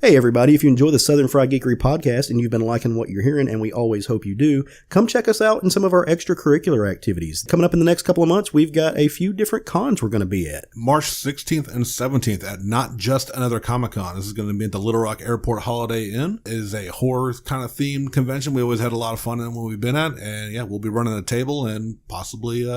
Hey everybody, if you enjoy the Southern Fried Geekery podcast and you've been liking what you're hearing, and we always hope you do, come check us out in some of our extracurricular activities. Coming up in the next couple of months, we've got a few different cons we're going to be at. March 16th and 17th at Not Just Another Comic-Con. This is going to be at the Little Rock Airport Holiday Inn. It is a horror kind of themed convention. We always had a lot of fun in when we've been at, and yeah, we'll be running a table and possibly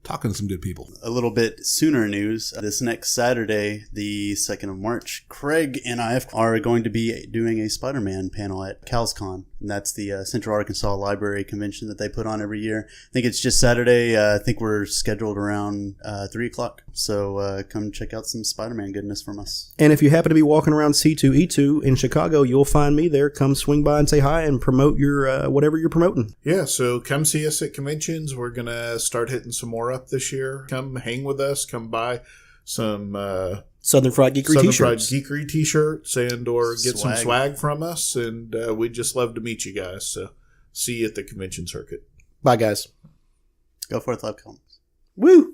talking to some good people. A little bit sooner news. This next Saturday, the 2nd of March, Craig and I are going to be doing a Spider-Man panel at CalsCon. And that's the Central Arkansas Library Convention that they put on every year. I think it's just Saturday. I think we're scheduled around 3 o'clock. So come check out some Spider-Man goodness from us. And if you happen to be walking around C2E2 in Chicago, you'll find me there. Come swing by and say hi and promote your whatever you're promoting. Yeah, so come see us at conventions. We're going to start hitting some more up this year. Come hang with us. Come buy some Southern Fried Geekery t-shirts. Southern Fried Geekery t-shirts and or get Swag. some swag from us. And we'd just love to meet you guys. So see you at the convention circuit. Bye, guys. Go Forth Love Comics. Woo!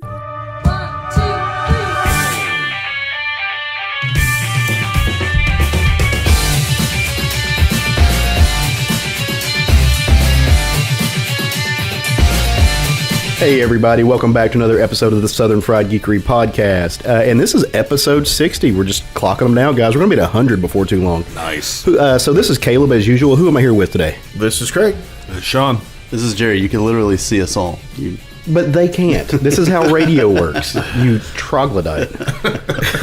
Hey everybody, welcome back to another episode of the Southern Fried Geekery podcast. And this is episode 60. We're just clocking them down, guys. We're going to be at 100 before too long. Nice. So this is Caleb as usual. Who am I here with today? This is Craig. Sean. This is Jerry. You can literally see us all. But they can't. This is how radio works, you troglodyte.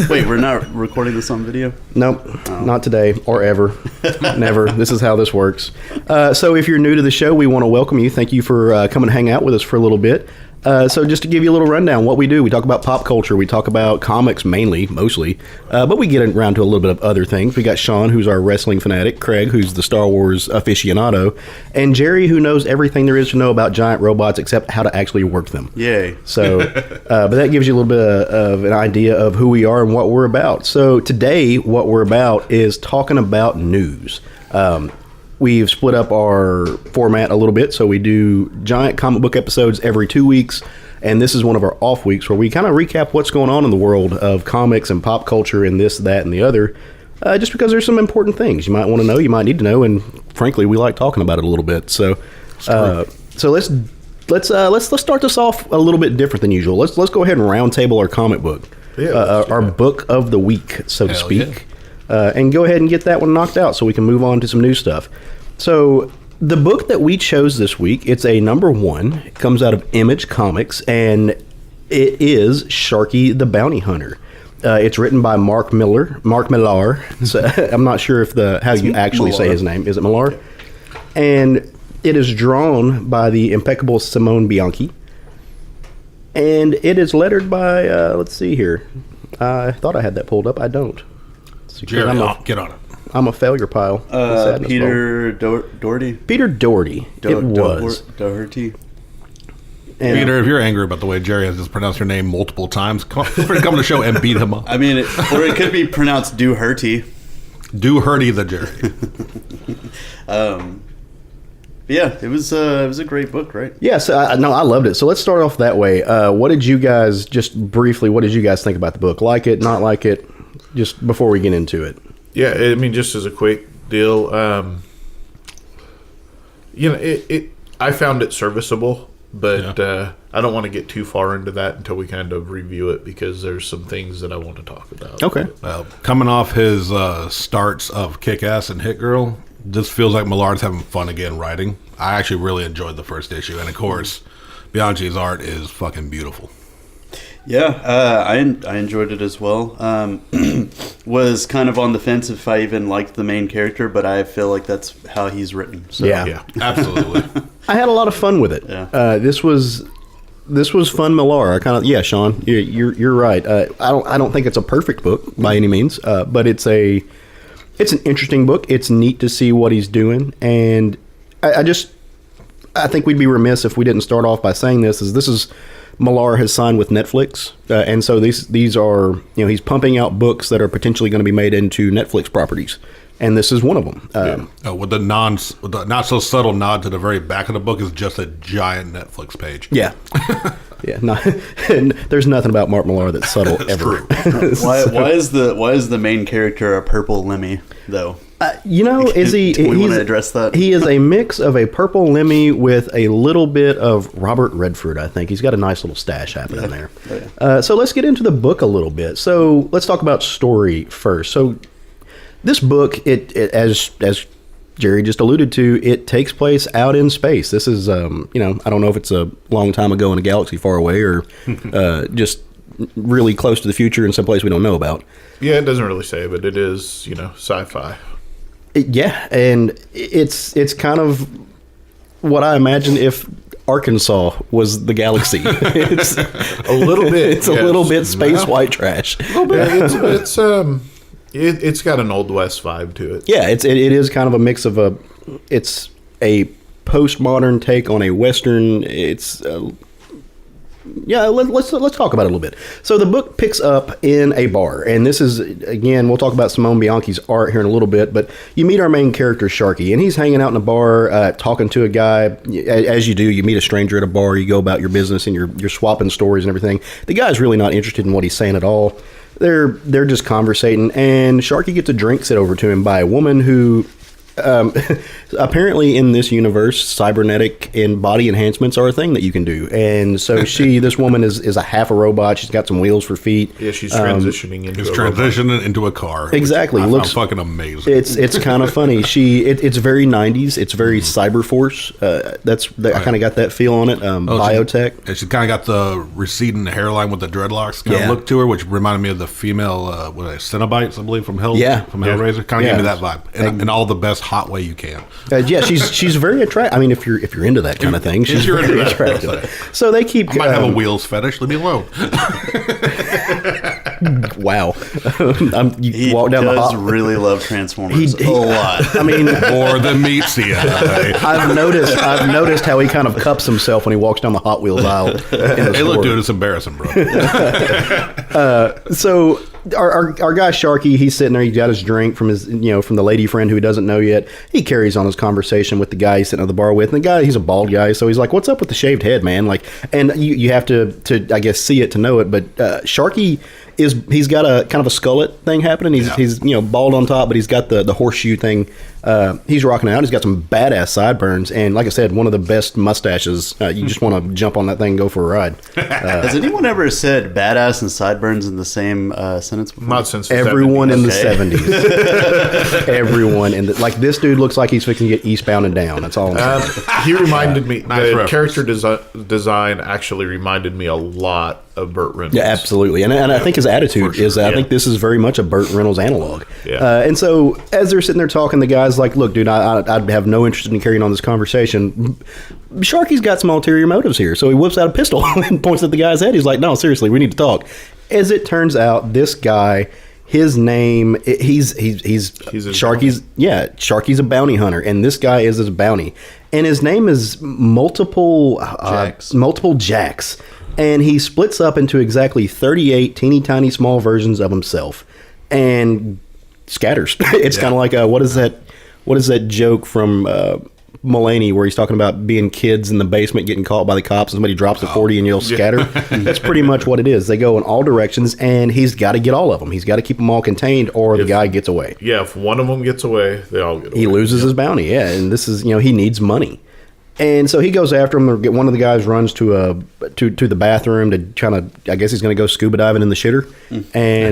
Wait, we're not recording this on video? Nope, not today or ever. Never. This is how this works. So if you're new to the show, we want to welcome you. Thank you for coming to hang out with us for a little bit. So just to give you a little rundown, what we do, we talk about pop culture, we talk about comics mostly, but we get around to a little bit of other things. We got Sean, who's our wrestling fanatic, Craig, who's the Star Wars aficionado, and Jerry, who knows everything there is to know about giant robots except how to actually work them. Yay. So, but that gives you a little bit of an idea of who we are and what we're about. So today, what we're about is talking about news. We've split up our format a little bit, so we do giant comic book episodes every 2 weeks, and this is one of our off weeks where we kind of recap what's going on in the world of comics and pop culture and this, that, and the other, just because there's some important things you might want to know, you might need to know, and frankly, we like talking about it a little bit. So, let's start this off a little bit different than usual. Let's go ahead and roundtable our comic book, our book of the week, so to speak. Yeah. And go ahead and get that one knocked out so we can move on to some new stuff. So the book that we chose this week, it's a number 1. It comes out of Image Comics, and it is Sharkey the Bounty Hunter. It's written by Mark Millar. So I'm not sure if how you actually say his name. Is it Millar? And it is drawn by the impeccable Simone Bianchi. And it is lettered by, let's see here. I thought I had that pulled up. I don't. Jerry, get on it. I'm a failure pile. Peter Doherty. Peter Doherty. It was. Doherty. And Peter, if you're angry about the way Jerry has just pronounced your name multiple times, feel free to come to the show and beat him up. I mean, or it could be pronounced Doherty. Doherty the Jerry. Yeah, it was a great book, right? Yes, I loved it. So let's start off that way. What did you guys think about the book? Like it, not like it? Just before we get into it. Yeah, I mean, just as a quick deal, I found it serviceable, but I don't want to get too far into that until we kind of review it because there's some things that I want to talk about. Okay. Coming off his starts of Kick-Ass and Hit Girl, this feels like Millard's having fun again writing. I actually really enjoyed the first issue, and of course, Bianchi's art is fucking beautiful. Yeah, I enjoyed it as well. Was kind of on the fence if I even liked the main character, but I feel like that's how he's written. So. Yeah, absolutely. I had a lot of fun with it. Yeah. This was fun, Millar. Sean, you're right. I don't think it's a perfect book by any means, but it's an interesting book. It's neat to see what he's doing, and I think we'd be remiss if we didn't start off by saying this is Millar has signed with Netflix, and so these are, he's pumping out books that are potentially going to be made into Netflix properties, and this is one of them. With the not so subtle nod to the very back of the book is just a giant Netflix page. Yeah. Yeah, there's nothing about Mark Millar that's subtle ever. Why is the main character a purple Lemmy though? Is he? Do we want to address that? He is a mix of a purple Lemmy with a little bit of Robert Redford. I think he's got a nice little stash happening there. Oh, yeah. So let's get into the book a little bit. So let's talk about story first. So this book, it as Jerry just alluded to, it takes place out in space. This is, I don't know if it's a long time ago in a galaxy far away or just really close to the future in some place we don't know about. Yeah, it doesn't really say, but it is, sci-fi. Yeah, and it's kind of what I imagine if Arkansas was the galaxy. It's a little bit. It's a little bit space white trash. A little bit. It's got an Old West vibe to it. Yeah, it is kind of a mix of it's a postmodern take on a Western. It's let's talk about it a little bit. So the book picks up in a bar, and this is, again, we'll talk about Simone Bianchi's art here in a little bit, but you meet our main character, Sharkey, and he's hanging out in a bar, talking to a guy. As you do, you meet a stranger at a bar, you go about your business, and you're swapping stories and everything. The guy's really not interested in what he's saying at all. They're just conversating, and Sharkey gets a drink sent over to him by a woman who... apparently in this universe, cybernetic and body enhancements are a thing that you can do. And so this woman is a half a robot. She's got some wheels for feet. Yeah, she's transitioning into a car. Exactly. Looks fucking amazing. It's kind of funny. It's very 90s. It's very Cyberforce. I kind of got that feel on it. Biotech. She's kind of got the receding hairline with the dreadlocks kind of look to her, which reminded me of the female Cenobites, I believe, from Hellraiser. Kind of gave me that vibe. And all the best hot way you can. She's very attractive. I mean, if you're into that kind of thing, she's very attractive. So they keep. I might have a wheels fetish. Leave me alone. Wow. He walk down does really love Transformers a lot. I mean, more than meets the eye. I've noticed how he kind of cups himself when he walks down the Hot Wheels aisle. Hey, look, dude, it's embarrassing, bro. So our guy Sharkey, he's sitting there. He got his drink from his, from the lady friend who he doesn't know yet. He carries on his conversation with the guy he's sitting at the bar with. And the guy, he's a bald guy, so he's like, "What's up with the shaved head, man?" Like, and you have to I guess see it to know it. But Sharkey he's got a kind of a skullet thing happening. He's bald on top, but he's got the horseshoe thing. He's rocking out. He's got some badass sideburns, and like I said, one of the best mustaches. You just want to jump on that thing and go for a ride. Has anyone ever said badass and sideburns in the same sentence before? Not since everyone in the 70s. Everyone in like this dude looks like he's fixing to get Eastbound and Down. That's all I'm saying. He reminded me. The character design actually reminded me a lot of Burt Reynolds. Yeah, absolutely, and I think his attitude is. I think this is very much a Burt Reynolds analog. Yeah. And so as they're sitting there talking, the guy's like, "Look, dude, I'd have no interest in carrying on this conversation." Sharky's got some ulterior motives here, so he whips out a pistol and points at the guy's head. He's like, "No, seriously, we need to talk." As it turns out, this guy, his name, he's Sharky's. Yeah, Sharky's a bounty hunter, and this guy is his bounty, and his name is multiple Jacks. And he splits up into exactly 38 teeny tiny small versions of himself and scatters. It's kind of like what is that joke from Mulaney where he's talking about being kids in the basement getting caught by the cops and somebody drops a 40 and you'll scatter. That's pretty much what it is. They go in all directions, and he's got to get all of them. He's got to keep them all contained, or the guy gets away. Yeah, if one of them gets away, they all get away. He loses his bounty. Yeah, and this is he needs money. And so he goes after him. One of the guys runs to the bathroom to kind of, I guess he's going to go scuba diving in the shitter.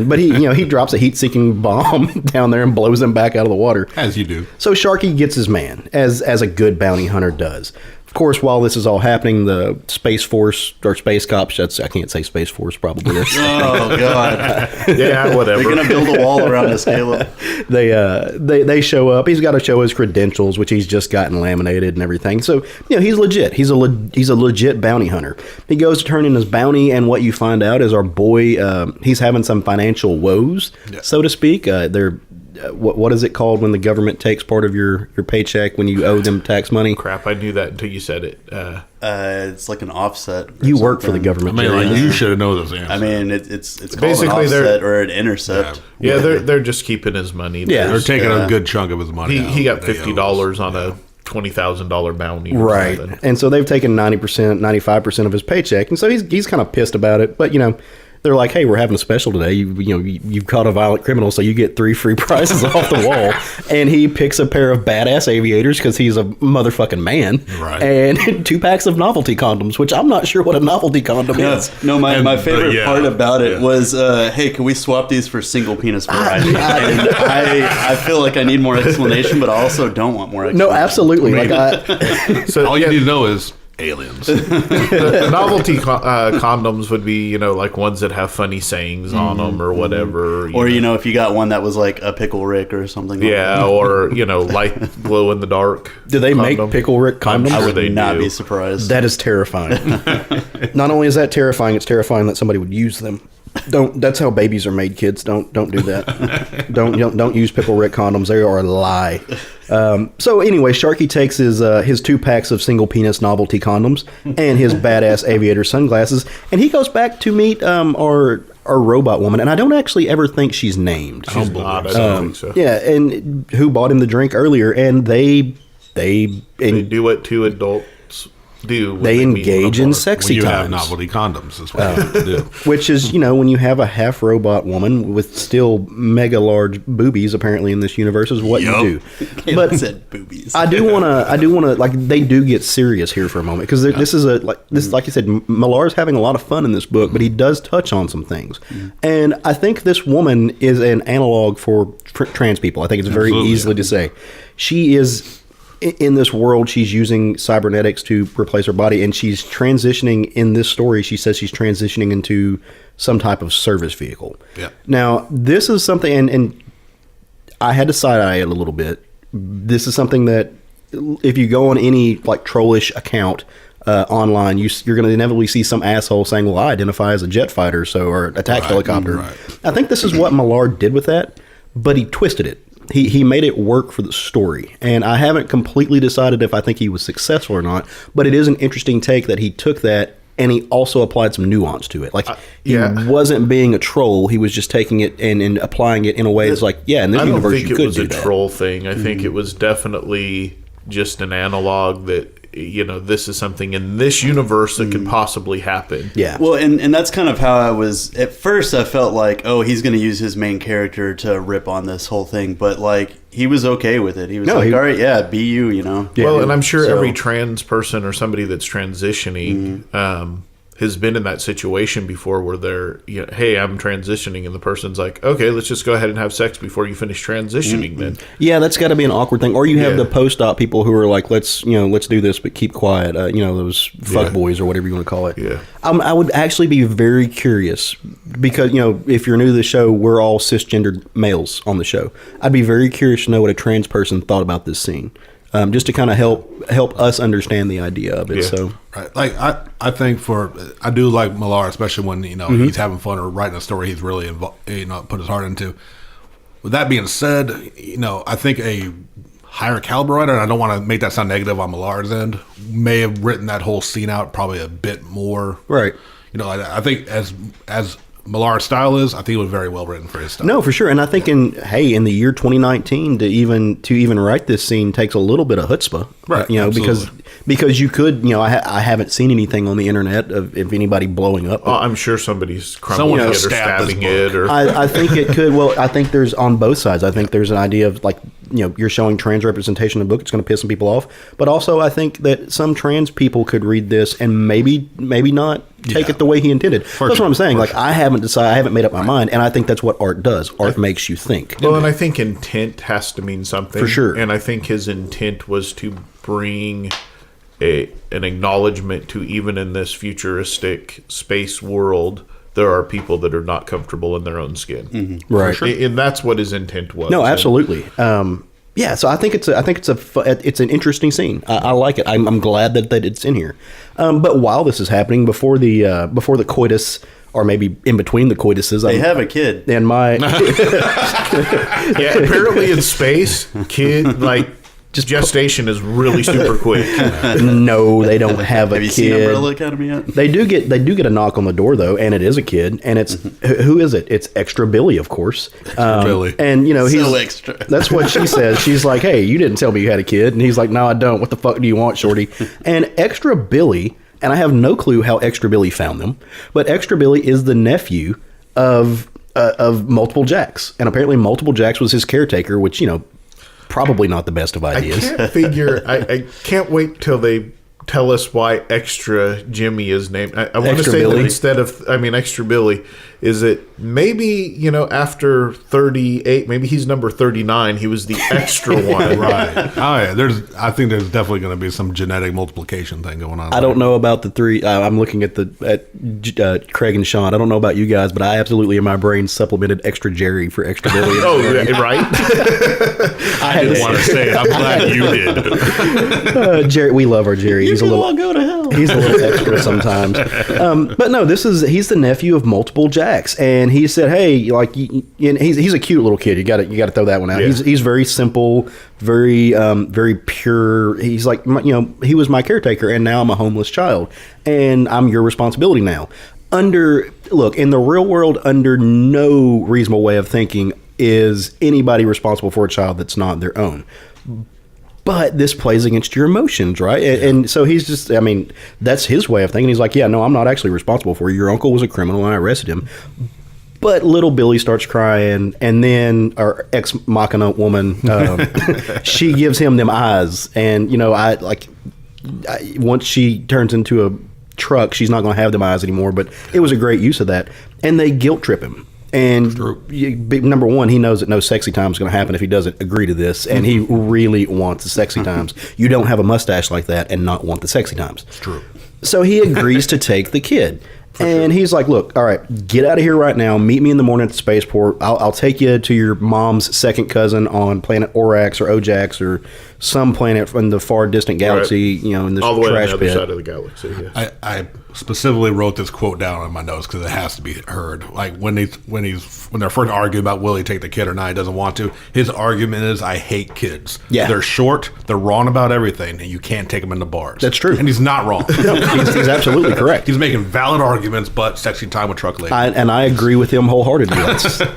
But he drops a heat-seeking bomb down there and blows him back out of the water. As you do. So Sharkey gets his man, as a good bounty hunter does. Of course, while this is all happening, the Space Force or Space Cops, I can't say Space Force probably. Oh, God. Yeah, whatever. They're going to build a wall around this, Caleb. They show up. He's got to show his credentials, which he's just gotten laminated and everything. So, he's legit. He's a legit bounty hunter. He goes to turn in his bounty, and what you find out is our boy, he's having some financial woes, so to speak. They're... What is it called when the government takes part of your paycheck when you owe them tax money? Crap, I knew that until you said it. It's like an offset. You work for the government. I mean, you should have known this answer. I mean, it's called basically an offset or an intercept. Yeah, they're just keeping his money. Yeah, they're taking a good chunk of his money. He got $50 on a $20,000 bounty, or right? something. And so they've taken 90%, 95% of his paycheck, and so he's kind of pissed about it. But they're like, hey, we're having a special today. You've caught a violent criminal, so you get 3 free prizes off the wall. And he picks a pair of badass aviators because he's a motherfucking man. Right. And 2 packs of novelty condoms, which I'm not sure what a novelty condom is. No, my favorite part about it was, hey, can we swap these for single penis variety? And I feel like I need more explanation, but I also don't want more explanation. No, absolutely. So all you need to know is aliens. The novelty condoms would be, like ones that have funny sayings on them or whatever. Or, if you got one that was like a Pickle Rick or something. Yeah, or, light glow in the dark. Do they make Pickle Rick condoms? I would not be surprised. That is terrifying. Not only is that terrifying, it's terrifying that somebody would use them. That's how babies are made, kids. Don't do that. Don't use Pickle Rick condoms. They are a lie. So anyway, Sharkey takes his 2 packs of single penis novelty condoms and his badass aviator sunglasses, and he goes back to meet our robot woman, and I don't actually ever think she's named. She's not. I don't think so. Yeah, and who bought him the drink earlier, and they do what 2 adults do. They engage in sexy when you times. have novelty condoms is what you have to do. Which is, when you have a half robot woman with still mega large boobies, apparently in this universe, is what you do. But said boobies. I do want to like, they do get serious here for a moment, because this is like you said, Millar's having a lot of fun in this book, but he does touch on some things, and I think this woman is an analog for trans people. I think it's very easily to say she is. In this world, she's using cybernetics to replace her body, and she's transitioning in this story. She says she's transitioning into some type of service vehicle. Yeah. Now, this is something, and I had to side-eye it a little bit. This is something that if you go on any like trollish account online, you're going to inevitably see some asshole saying, well, I identify as a jet fighter, or attack helicopter. Right. I think this is what Millar did with that, but he twisted it. He made it work for the story, and I haven't completely decided if I think he was successful or not, but it is an interesting take that he took that and he also applied some nuance to it. Like, he wasn't being a troll, he was just taking it and applying it in a way that's like, in this universe you could do that. I don't think it was a troll thing. I think it was definitely just an analog that, this is something in this universe that could possibly happen. Yeah. Well, and that's kind of how I was at first. I felt like, oh, he's going to use his main character to rip on this whole thing, but like he was okay with it. He was all right, be you, Yeah. Well, and I'm sure every trans person or somebody that's transitioning has been in that situation before where they're, hey, I'm transitioning, and the person's like, okay, let's just go ahead and have sex before you finish transitioning then. Yeah, that's got to be an awkward thing. Or you have the post-op people who are like, let's do this, but keep quiet. Those fuck boys or whatever you want to call it. Yeah. I would actually be very curious because, if you're new to the show, we're all cisgendered males on the show. I'd be very curious to know what a trans person thought about this scene. Just to kind of help us understand the idea of it. Yeah. So, right, like I think I do like Millar, especially when he's having fun or writing a story he's really involved, put his heart into. With that being said, I think a higher caliber writer, and I don't want to make that sound negative on Millar's end, may have written that whole scene out probably a bit more. Right. I think as Millar's style is, I think it was very well written for his style. No, for sure. And I think in the year 2019 to even write this scene takes a little bit of chutzpah, right? Because you could, I haven't seen anything on the internet of anybody blowing up. I'm sure somebody's crumbling it or stabbing it, or I think it could. Well, I think there's on both sides. I think there's an idea of like, you're showing trans representation in the book. It's going to piss some people off, but also I think that some trans people could read this and maybe not take it the way he intended. That's what I'm saying. Like, I haven't decided. I haven't made up my mind, and I think that's what art does. Art makes you think. Well, and I think intent has to mean something for sure. And I think his intent was to bring an acknowledgement to, even in this futuristic space world, there are people that are not comfortable in their own skin. Mm-hmm. Right, sure. And that's what his intent was. No, absolutely. So I think it's an interesting scene. I like it. I'm glad that it's in here. But while this is happening, before the coitus, or maybe in between the coituses, they have a kid. And my apparently in space, kid, like, gestation is really super quick. No, they don't have a Have you kid. seen Umbrella Academy yet? They do get a knock on the door though, and it is a kid, and it's who is it? It's Extra Billy, of course. Billy. And he's So extra. That's what she says. She's like, "Hey, you didn't tell me you had a kid," and he's like, "No, I don't. What the fuck do you want, shorty?" And Extra Billy, and I have no clue how Extra Billy found them, but Extra Billy is the nephew of Multiple Jacks, and apparently Multiple Jacks was his caretaker, which probably not the best of ideas. I can't wait till they tell us why Extra Jimmy is named. I want to Extra say Billy? that instead of, Extra Billy, is it maybe, after 38, maybe he's number 39, he was the extra one. Right. Oh, yeah. I think there's definitely going to be some genetic multiplication thing going on. I don't know about the three. I'm looking at Craig and Sean. I don't know about you guys, but I absolutely in my brain supplemented Extra Jerry for Extra Billy. Oh, yeah, right? I didn't want to say it. I'm glad you did. Jerry, we love our Jerry. You can all go to hell. He's a little extra sometimes. But no, he's the nephew of Multiple Jacks, and he said, "Hey, like he's a cute little kid. You got to throw that one out. Yeah. He's very simple, very very pure. He's like he was my caretaker, and now I'm a homeless child, and I'm your responsibility now." In the real world, under no reasonable way of thinking is anybody responsible for a child that's not their own. But this plays against your emotions, right? And so he's just, that's his way of thinking. He's like, yeah, no, I'm not actually responsible for you. Your uncle was a criminal and I arrested him. But little Billy starts crying, and then our ex machina woman, she gives him them eyes. And, once she turns into a truck, she's not going to have them eyes anymore. But it was a great use of that. And they guilt trip him. And number one, he knows that no sexy time is going to happen if he doesn't agree to this, and he really wants the sexy times. You don't have a mustache like that and not want the sexy times. It's true. So he agrees to take the kid. And he's like, look, all right, get out of here right now. Meet me in the morning at the spaceport. I'll take you to your mom's second cousin on planet Orax or Ojax or some planet from the far distant galaxy, in this all the way trash on the pit. other side of the galaxy. Yeah. I specifically wrote this quote down on my notes because it has to be heard. Like when they're first arguing about will he take the kid or not, he doesn't want to. His argument is, I hate kids. Yeah. They're short, they're wrong about everything, and you can't take them into bars. That's true. And he's not wrong. No, he's absolutely correct. He's making valid arguments, but sexy time with truck lady. I agree with him wholeheartedly.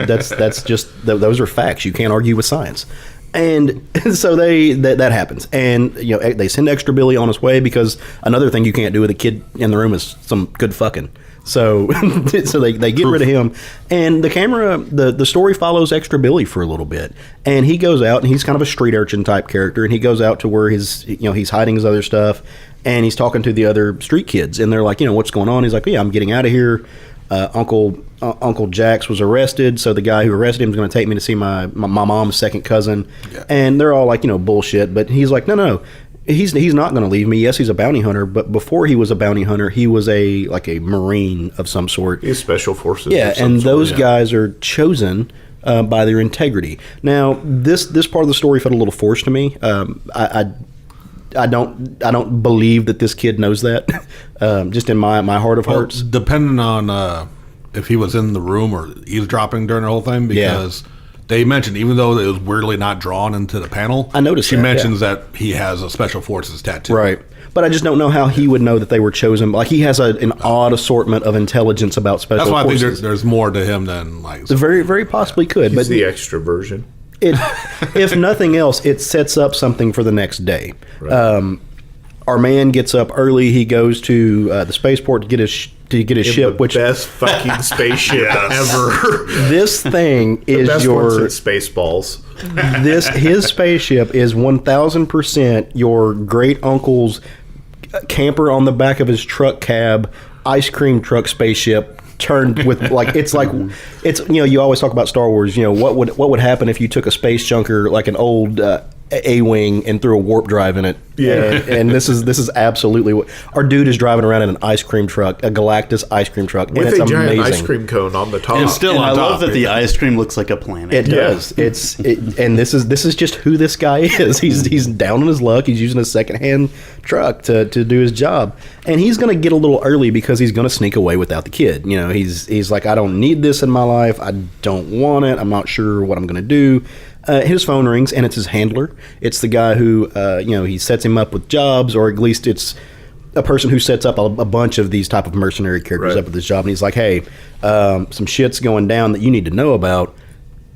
That's just those are facts. You can't argue with science. And so that happens, and they send Extra Billy on his way because another thing you can't do with a kid in the room is some good fucking. So they get rid of him, and the story follows Extra Billy for a little bit, and he goes out and he's kind of a street urchin type character, and he goes out to where he's hiding his other stuff, and he's talking to the other street kids, and they're like, what's going on? He's like, yeah, I'm getting out of here. Uncle Jax was arrested, so the guy who arrested him is going to take me to see my mom's second cousin. Yeah. And they're all like, bullshit. But he's like, no, he's not going to leave me. Yes, he's a bounty hunter, but before he was a bounty hunter, he was a Marine of some sort. He's special forces. Yeah, and those guys are chosen by their integrity. Now, this part of the story felt a little forced to me. I don't believe that this kid knows that. Just in my heart of hearts. Depending on if he was in the room or eavesdropping during the whole thing, because they mentioned, even though it was weirdly not drawn into the panel, I noticed she that, mentions that he has a special forces tattoo. Right. But I just don't know how he would know that they were chosen. Like, he has an odd assortment of intelligence about special forces. That's why I think there's more to him than very, very possibly could. He's but the extra version. If nothing else, it sets up something for the next day. Right. Our man gets up early. He goes to the spaceport to get his ship, which best fucking spaceship ever. This thing is the best one since Spaceballs. His spaceship is 1000% your great uncle's camper on the back of his truck cab, ice cream truck spaceship. Turned with it's you always talk about Star Wars. What would happen if you took a space junker like an old A-wing and threw a warp drive in it? Yeah, and this is absolutely what our dude is driving around in an ice cream truck, a Galactus ice cream truck, with and it's a giant amazing. ice cream cone on the top. And still on I top. love that the ice cream looks like a planet. It does. And this is just who this guy is. He's down on his luck. He's using a secondhand truck to do his job, and he's going to get a little early because he's going to sneak away without the kid. He's like, I don't need this in my life. I don't want it. I'm not sure what I'm going to do. His phone rings, and it's his handler. It's the guy who, he sets him up with jobs, or at least it's a person who sets up a bunch of these type of mercenary characters up with this job. And he's like, hey, some shit's going down that you need to know about.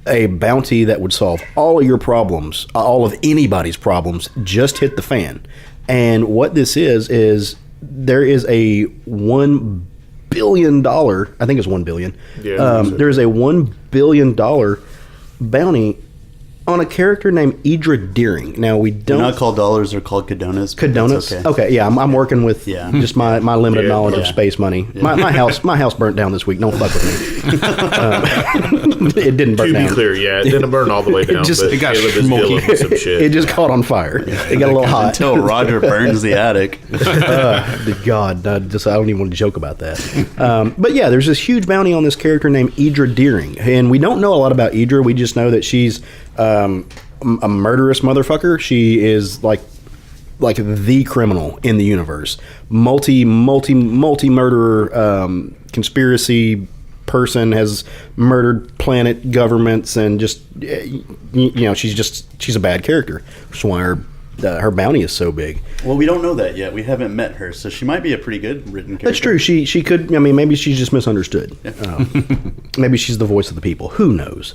A bounty that would solve all of your problems, all of anybody's problems, just hit the fan. And what this is there is a $1 billion, I think it's $1 billion. Yeah, there is a $1 billion bounty on a character named Idra Deering. Now, we don't... They're not called dollars, they're called Cadonas. Cadonas? Okay, yeah, I'm working with just my limited knowledge of space money. My house burnt down this week. Don't fuck with me. It didn't burn down. To be clear, it didn't burn all the way down. It got smoky. Some shit. It just caught on fire. It got a little hot. Until Roger burns the attic. God, I don't even want to joke about that. But yeah, there's this huge bounty on this character named Idra Deering. And we don't know a lot about Idra. We just know that she's a murderous motherfucker. She is like the criminal in the universe. Multi murderer, conspiracy person, has murdered planet governments, and just she's a bad character. That's why her bounty is so big. Well, we don't know that yet. We haven't met her, so she might be a pretty good written character. That's true. She could. I mean, maybe she's just misunderstood. Yeah. Maybe she's the voice of the people. Who knows?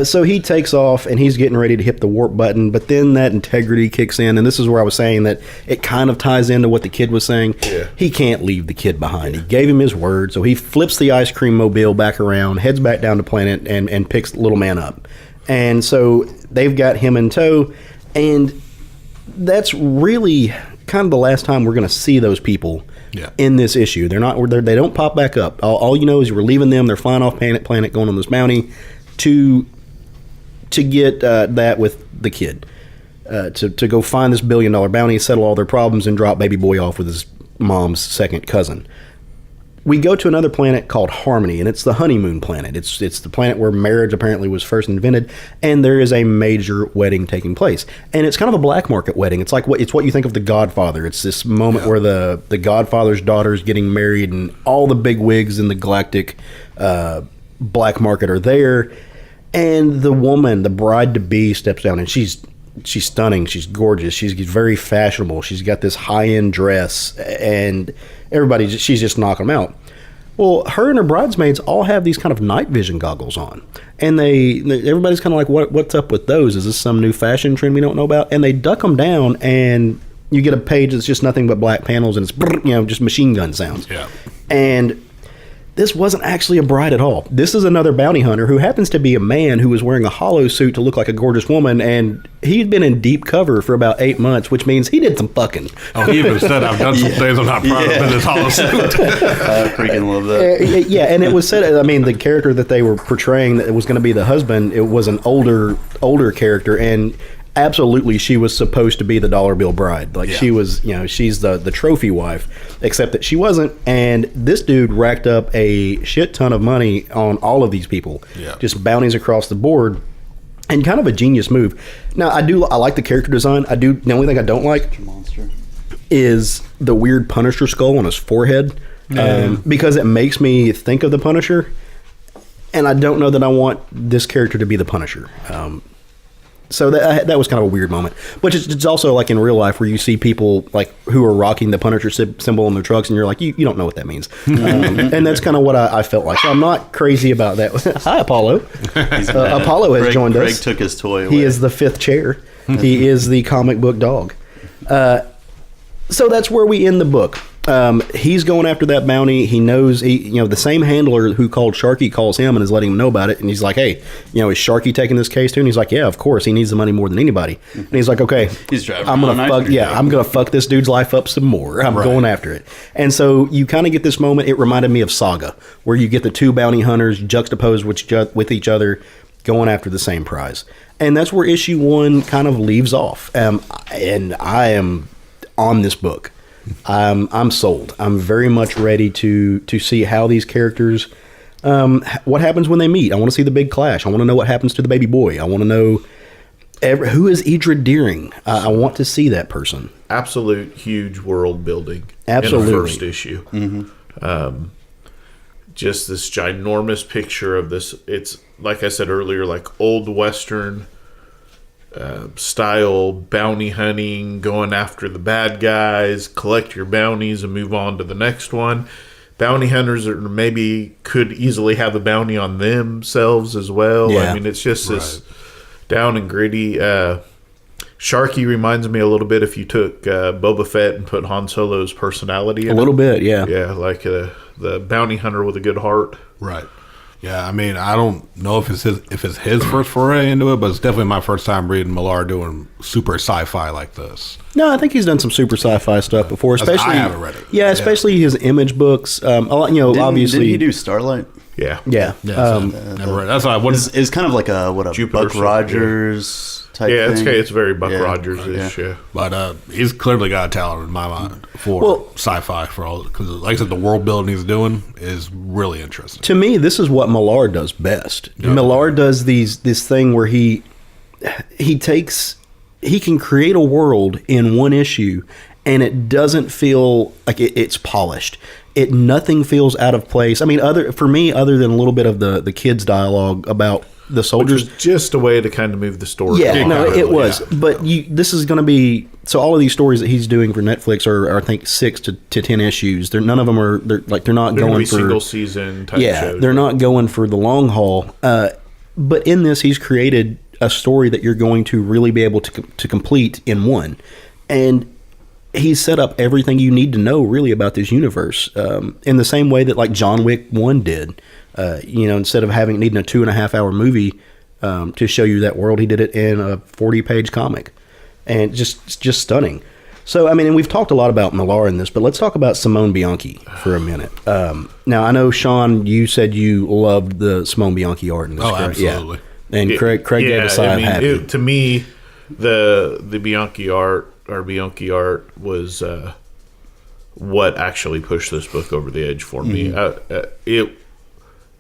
So he takes off, and he's getting ready to hit the warp button, but then that integrity kicks in, and this is where I was saying that it kind of ties into what the kid was saying. Yeah. He can't leave the kid behind. He gave him his word, so he flips the ice cream mobile back around, heads back down to planet, and picks the little man up. And so they've got him in tow, and that's really kind of the last time we're going to see those people in this issue. They don't pop back up. All you know is we're leaving them. They're flying off planet, going on this bounty to get that with the kid, to go find this $1 billion bounty, settle all their problems, and drop baby boy off with his mom's second cousin. We go to another planet called Harmony, and it's the honeymoon planet. It's the planet where marriage apparently was first invented, and there is a major wedding taking place. And it's kind of a black market wedding. It's like what you think of The Godfather. It's this moment where the Godfather's daughter is getting married, and all the big wigs in the galactic black market are there. And the woman, the bride-to-be, steps down, and she's stunning. She's gorgeous. She's very fashionable. She's got this high-end dress, and she's just knocking them out. Well, her and her bridesmaids all have these kind of night vision goggles on, and everybody's kind of like, what's up with those? Is this some new fashion trend we don't know about? And they duck them down, and you get a page that's just nothing but black panels, and it's just machine gun sounds. Yeah. And this wasn't actually a bride at all. This is another bounty hunter who happens to be a man who was wearing a hollow suit to look like a gorgeous woman, and he'd been in deep cover for about 8 months, which means he did some fucking. Oh, he even said, I've done some things I'm not proud of in this hollow suit. I freaking love that. Yeah, and it was said, I mean, the character that they were portraying that was going to be the husband, it was an older character, and absolutely she was supposed to be the dollar bill bride. She was, she's the trophy wife, except that she wasn't. And this dude racked up a shit ton of money on all of these people. Yeah. Just bounties across the board, and kind of a genius move. Now, I like the character design. The only thing I don't like is the weird Punisher skull on his forehead, because it makes me think of the Punisher, and I don't know that I want this character to be the Punisher. So that was kind of a weird moment. But it's also like in real life where you see people like who are rocking the Punisher symbol on their trucks, and you're like, you don't know what that means. And that's kind of what I felt like. So I'm not crazy about that. Hi, Apollo. Apollo has joined us. Greg took his toy away. He is the fifth chair. He is the comic book dog. So that's where we end the book. He's going after that bounty. He knows the same handler who called Sharkey calls him and is letting him know about it. And he's like, hey, is Sharkey taking this case too? And he's like, yeah, of course. He needs the money more than anybody. And he's like, okay, I'm gonna fuck this dude's life up some more. I'm going after it. And so you kind of get this moment. It reminded me of Saga, where you get the two bounty hunters juxtaposed with each other, going after the same prize. And that's where issue 1 kind of leaves off. And I am on this book. I'm sold. I'm very much ready to see how these characters, what happens when they meet. I want to see the big clash. I want to know what happens to the baby boy. I want to know who is Idra Deering. I want to see that person. Absolute huge world building. Absolutely. In the first issue. Mm-hmm. Just this ginormous picture of this. It's like I said earlier, like old Western style bounty hunting, going after the bad guys, collect your bounties and move on to the next one. Bounty hunters are maybe could easily have a bounty on themselves as well. Yeah. I mean, it's just this down and gritty. Sharkey reminds me a little bit if you took Boba Fett and put Han Solo's personality in A little bit, yeah. Yeah, like the bounty hunter with a good heart. Right. Yeah, I mean, I don't know if it's his first foray into it, but it's definitely my first time reading Millar doing super sci-fi like this. No, I think he's done some super sci-fi stuff before, especially. I haven't read it. Yeah, especially his image books. A lot, obviously. Didn't he do Starlight? Yeah. Yeah. Never read. That's why. It's kind of like a Jupiter Buck Rogers type Yeah, thing. it's very Buck Rogers-ish, yeah. But he's clearly got a talent in my mind for sci-fi, for all, because like I said, the world building he's doing is really interesting. To me, this is what Millar does best. Yeah. Millar does this thing where he can create a world in one issue, and it doesn't feel like it's polished. Nothing feels out of place. I mean, other than a little bit of the kids' dialogue about the soldiers, which was just a way to kind of move the story. Yeah, it was. Yeah. But this is going to be all of these stories that he's doing for Netflix are I think 6 to 10 issues. None of them are they're not going for single season type shows. They're not going for the long haul. But in this, he's created a story that you're going to really be able to complete in one, and he's set up everything you need to know really about this universe in the same way that like John Wick 1 did. Instead of needing a 2.5 hour movie to show you that world, he did it in a 40-page comic, and just stunning. So, I mean, and we've talked a lot about Millar in this, but let's talk about Simone Bianchi for a minute. Now, I know, Sean, you said you loved the Simone Bianchi art in this. Oh, absolutely. Yeah. And Craig gave a sigh of happy. To me, the Bianchi art was what actually pushed this book over the edge for me.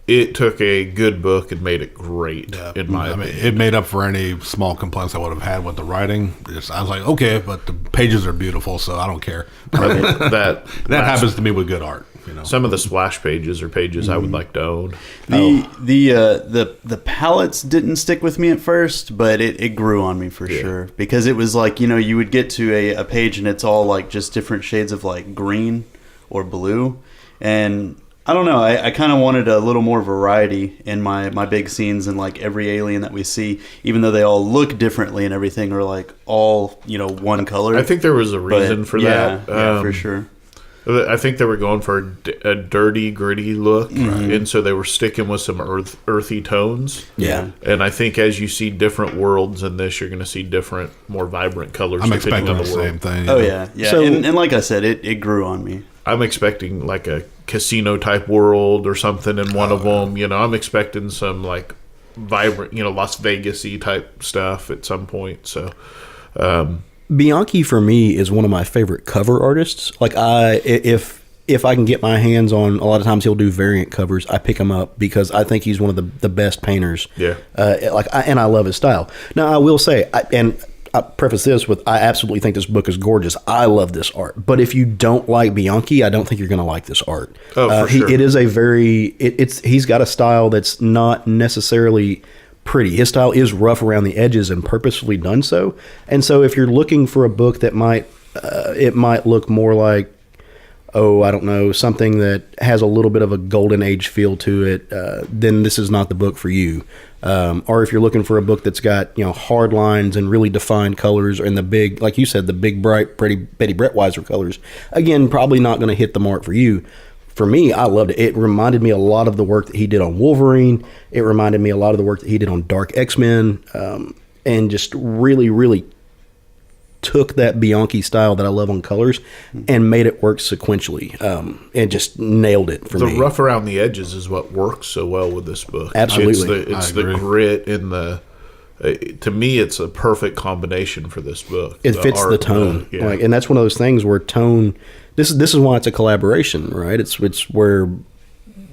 It took a good book and made it great, in my opinion. It made up for any small complaints I would have had with the writing. I was like, okay, but the pages are beautiful, so I don't care. That happens to me with good art. Some of the splash pages are pages I would like to own. The palettes didn't stick with me at first, but it grew on me for sure, because it was like, you would get to a page and it's all like just different shades of like green or blue, and I don't know. I kind of wanted a little more variety in my big scenes, and like every alien that we see, even though they all look differently and everything, are like all one color. I think there was a reason for that. Yeah, for sure. I think they were going for a dirty, gritty look, and so they were sticking with some earthy tones. Yeah, and I think as you see different worlds in this, you're going to see different, more vibrant colors. I'm expecting the same thing. Oh yeah. So, and like I said, it grew on me. I'm expecting like a casino type world or something in one of them. I'm expecting some like vibrant, Las Vegas-y type stuff at some point. So, Bianchi for me is one of my favorite cover artists. Like if I can get my hands on, a lot of times he'll do variant covers. I pick him up because I think he's one of the best painters. Yeah. And I love his style. Now I will say, I preface this with, I absolutely think this book is gorgeous. I love this art. But if you don't like Bianchi, I don't think you're going to like this art. Oh, for sure. It is a very, he's got a style that's not necessarily pretty. His style is rough around the edges and purposefully done so. And so if you're looking for a book that might look more like, I don't know, something that has a little bit of a golden age feel to it, then this is not the book for you. Or if you're looking for a book that's got hard lines and really defined colors and the big, like you said, the big bright pretty Betty Brett Weiser colors, again, probably not going to hit the mark for you. For me, I loved it. It reminded me a lot of the work that he did on Wolverine. It reminded me a lot of the work that he did on Dark X-Men, and just really, really took that Bianchi style that I love on colors and made it work sequentially, and just nailed it for me. The rough around the edges is what works so well with this book. Absolutely. It's the grit and to me, it's a perfect combination for this book. It fits the tone. And that's one of those things where tone, this is why it's a collaboration, right? It's where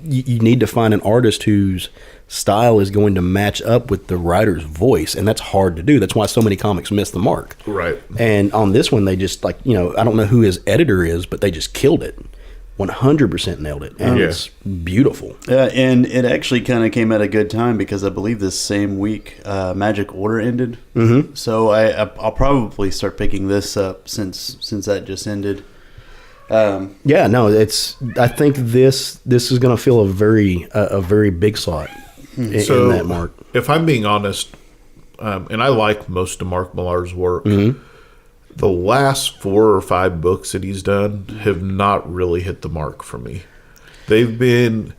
you need to find an artist whose style is going to match up with the writer's voice, and that's hard to do. That's why so many comics miss the mark. Right. And on this one, they just I don't know who his editor is, but they just killed it. 100% nailed it, and it's beautiful. And it actually kind of came at a good time because I believe this same week Magic Order ended. Mm-hmm. So I'll probably start picking this up since that just ended. I think this is going to fill a very big slot in that mark. If I'm being honest, and I like most of Mark Millar's work, the last 4 or 5 books that he's done have not really hit the mark for me. They've been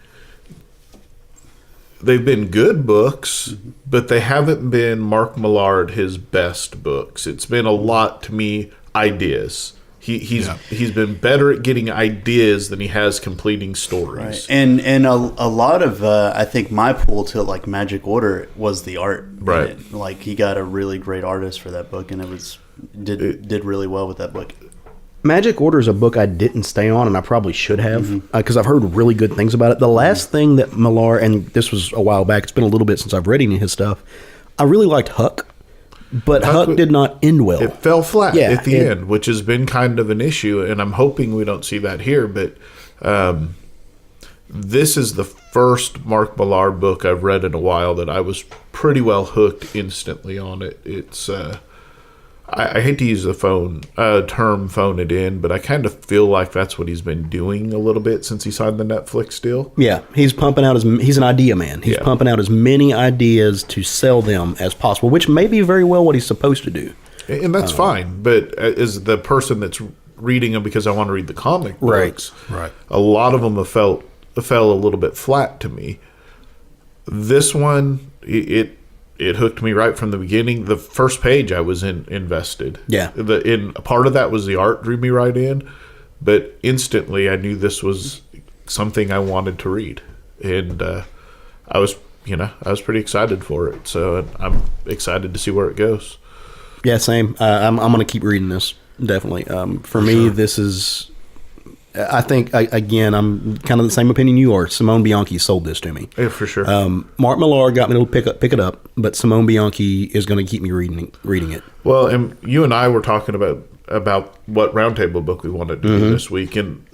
good books, but they haven't been Mark Millar at his best books. It's been a lot, to me, ideas. He's been better at getting ideas than he has completing stories. Right. And a lot of I think my pull to like Magic Order was the art. Right. Like he got a really great artist for that book, and it did really well with that book. Magic Order is a book I didn't stay on, and I probably should have, because I've heard really good things about it. The last thing that Millar, and this was a while back, it's been a little bit since I've read any of his stuff, I really liked Huck, but Huck did not end well. It fell flat at the end, which has been kind of an issue, and I'm hoping we don't see that here, but this is the first Mark Millar book I've read in a while that I was pretty well hooked instantly on it. It's... I hate to use the term phone it in, but I kind of feel like that's what he's been doing a little bit since he signed the Netflix deal. Yeah, he's pumping out he's an idea man. He's pumping out as many ideas to sell them as possible, which may be very well what he's supposed to do. And that's fine, but as the person that's reading them because I want to read the comic books, right. A lot of them fell a little bit flat to me. This one, it hooked me right from the beginning. The first page I was invested. Yeah. Part of that was the art drew me right in, but instantly I knew this was something I wanted to read, and I was pretty excited for it. So I'm excited to see where it goes. Yeah, same. I'm going to keep reading this definitely. For me, this is. I think, again, I'm kind of the same opinion you are. Simone Bianchi sold this to me. Yeah, for sure. Mark Millar got me to pick it up, but Simone Bianchi is going to keep me reading it. Well, and you and I were talking about what Roundtable book we wanted to do this week, and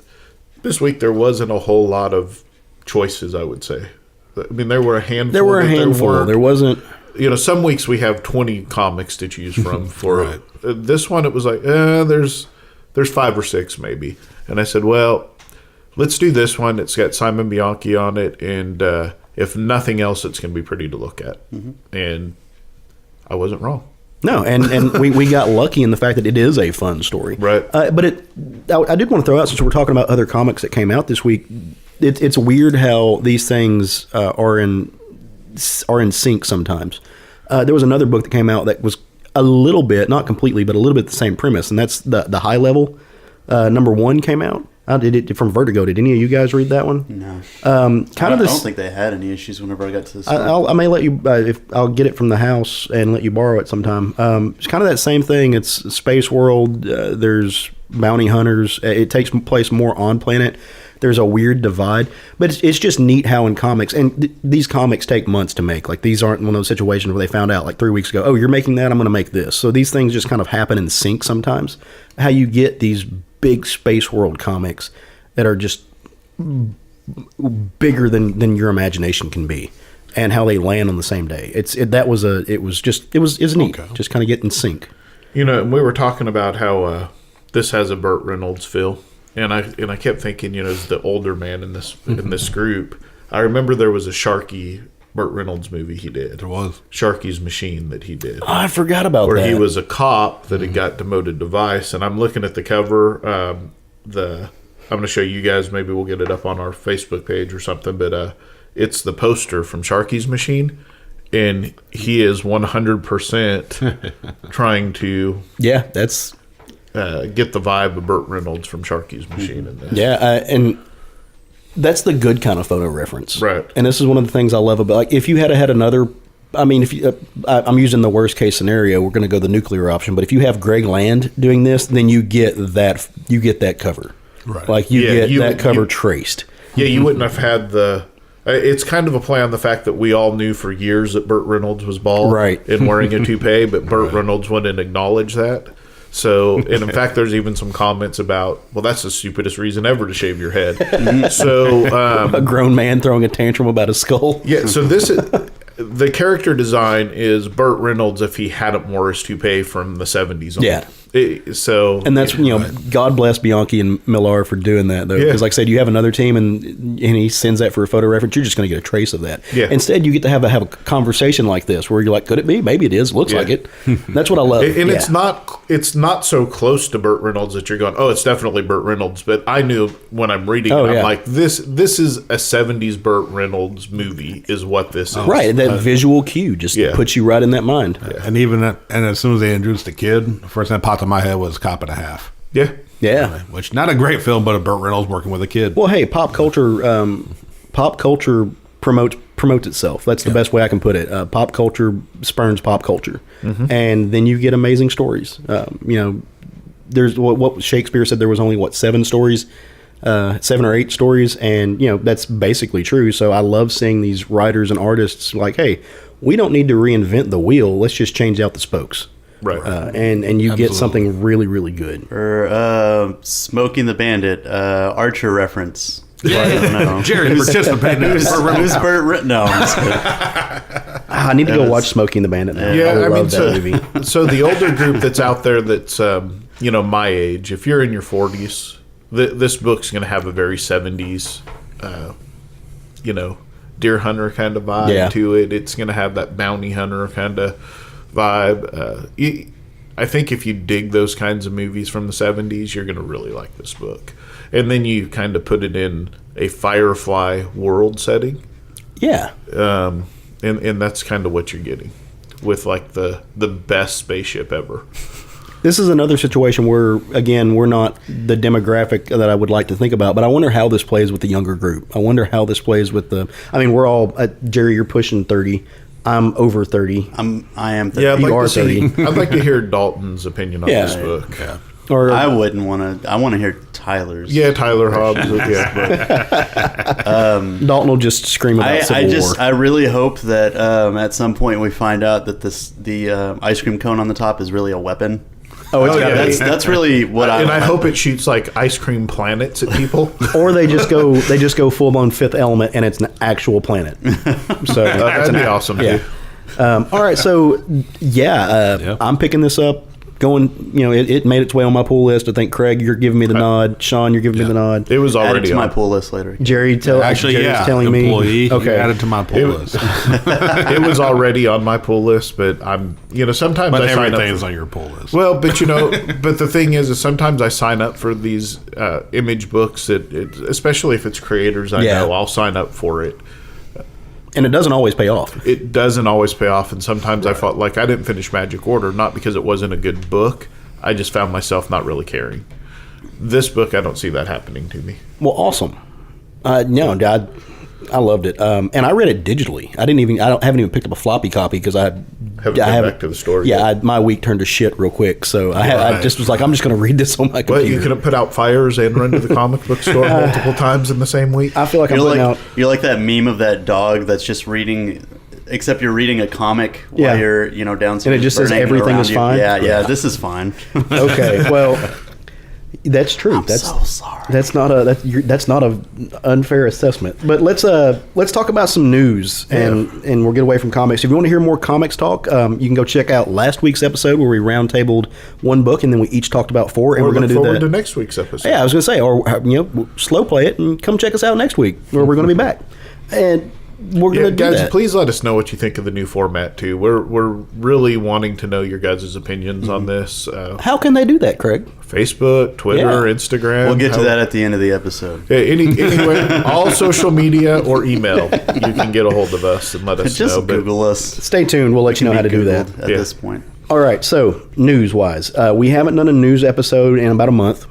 this week there wasn't a whole lot of choices, I would say. I mean, there were a handful. There wasn't... some weeks we have 20 comics to choose from. For this one, it was like, there's 5 or 6 maybe. And I said, well, let's do this one. It's got Simon Bianchi on it, and if nothing else, it's going to be pretty to look at. And I wasn't wrong. No, and we got lucky in the fact that it is a fun story. Right. But I did want to throw out, since we're talking about other comics that came out this week, it's weird how these things are in sync sometimes. There was another book that came out that was a little bit, not completely, but a little bit the same premise, and that's the High Level. Number 1 came out. Did it from Vertigo? Did any of you guys read that one? No. I don't think they had any issues whenever I got to this. I may let you. I'll get it from the house and let you borrow it sometime. It's kind of that same thing. It's space world. There's bounty hunters. It takes place more on planet. There's a weird divide, but it's just neat how in comics, and these comics take months to make. Like, these aren't one of those situations where they found out like 3 weeks ago, oh, you're making that, I'm going to make this. So these things just kind of happen in sync sometimes. How you get these big space world comics that are just bigger than your imagination can be, and how they land on the same day. It was neat. Okay. Just kind of get in sync. We were talking about how this has a Bert Reynolds feel. And I kept thinking, as the older man in this group, I remember there was a Sharkey Bert Reynolds movie he did. There was Sharkey's Machine that he did. Oh, I forgot about that. Where he was a cop that had got demoted to Vice, and I'm looking at the cover. I'm going to show you guys. Maybe we'll get it up on our Facebook page or something. But it's the poster from Sharkey's Machine, and he is 100% trying to. Yeah, that's. Get the vibe of Burt Reynolds from Sharkey's Machine in this. Yeah, and that's the good kind of photo reference. Right. And this is one of the things I love about, like, if you had another, I mean, if you, I'm using the worst case scenario, we're going to go the nuclear option, but if you have Greg Land doing this, then you get that cover. Right. Like, you get that cover traced. Yeah, you wouldn't have had it's kind of a play on the fact that we all knew for years that Burt Reynolds was bald, right, and wearing a toupee, but Burt Reynolds wouldn't acknowledge that. So, and in fact, there's even some comments about, well, that's the stupidest reason ever to shave your head. So, a grown man throwing a tantrum about a skull. yeah. So the character design is Burt Reynolds if he hadn't wore his toupee from the 70s on. Yeah. And that's, God bless Bianchi and Millar for doing that, though. Because, like I said, you have another team and he sends that for a photo reference, you're just going to get a trace of that. Yeah. Instead, you get to have a conversation like this where you're like, could it be? Maybe it is. Looks like it. That's what I love. And it's not so close to Burt Reynolds that you're going, oh, it's definitely Burt Reynolds. But I knew when I'm reading it, I'm like, this is a 70s Burt Reynolds movie is what this is. Right. That visual cue just puts you right in that mind. Yeah. And even and as soon as they introduced the kid, the first thing that popped in my head was Cop and a Half. Yeah. Yeah. Which, not a great film, but a Burt Reynolds working with a kid. Well, hey, pop culture promotes itself. That's the best way I can put it. Pop culture spurns pop culture. And then you get amazing stories. There's what Shakespeare said, there was only, 7 stories, 7 or 8 stories. And, that's basically true. So I love seeing these writers and artists like, hey, we don't need to reinvent the wheel. Let's just change out the spokes. Right. And you get something really, really good. Or Smoking the Bandit, Archer reference. Yeah. I don't know. Jerry participating. Who's Bert? No, I'm just kidding. I need to go watch Smoking the Bandit now. Yeah, I love that movie. So the older group that's out there that's, my age, if you're in your 40s, this book's going to have a very 70s, deer hunter kind of vibe to it. It's going to have that bounty hunter kind of vibe. I think if you dig those kinds of movies from the 70s, you're going to really like this book. And then you kind of put it in a Firefly world setting. Yeah. And that's kind of what you're getting with like the best spaceship ever. This is another situation where, again, we're not the demographic that I would like to think about, but I wonder how this plays with the younger group. I wonder how this plays with we're all, Jerry, you're pushing 30. I'm over 30. I am 30. Yeah, You are 30. I'd like to hear Dalton's opinion on this book. Yeah. Or I wouldn't want to. I want to hear Tyler's. Yeah, Tyler Hobbs. Dalton will just scream about Civil War. I really hope that at some point we find out that the ice cream cone on the top is really a weapon. That's really what I hope it shoots like ice cream planets at people. Or they just go full blown Fifth Element and it's an actual planet. So that'd be awesome. Yeah. All right, so I'm picking this up. Going, it made its way on my pull list. I think Craig, you're giving me the nod. Sean, you're giving me the nod. It was add already it to on my pull list later. Jerry's telling employee, me. Okay, added to my pull list. It was already on my pull list, but I'm, sometimes But I sign up. everything is on your pull list. Well, but but the thing is sometimes I sign up for these image books especially if it's creators I know, I'll sign up for it. And it doesn't always pay off. It doesn't always pay off, and sometimes I felt like I didn't finish Magic Order, not because it wasn't a good book. I just found myself not really caring. This book, I don't see that happening to me. Well, awesome. No, Dad, I loved it, and I read it digitally. I haven't even picked up a floppy copy because I haven't been back to the store. Yeah, my week turned to shit real quick, so I just was like, I'm just going to read this on my computer. Well, you could have put out fires and run to the comic book store multiple times in the same week. I feel like you're like that meme of that dog that's just reading. Except you're reading a comic while you're, downstairs. And it just says everything is fine? Yeah, this is fine. Okay, well, that's true. That's so sorry. That's not an unfair assessment. But let's talk about some news and we'll get away from comics. If you want to hear more comics talk, you can go check out last week's episode where we roundtabled one book and then we each talked about 4. And we're going to do that to next week's episode. Yeah, I was going to say, or slow play it and come check us out next week where we're going to be back. And we're going to do guys, that. Please let us know what you think of the new format too. We're really wanting to know your guys' opinions on this. How can they do that, Craig? Facebook, Twitter, Instagram. We'll get to that at the end of the episode. Anyway, all social media or email, you can get a hold of us and let us Just know. Google us. Stay tuned. We'll let you know how to do that at this point. All right. So news-wise, we haven't done a news episode in about a month,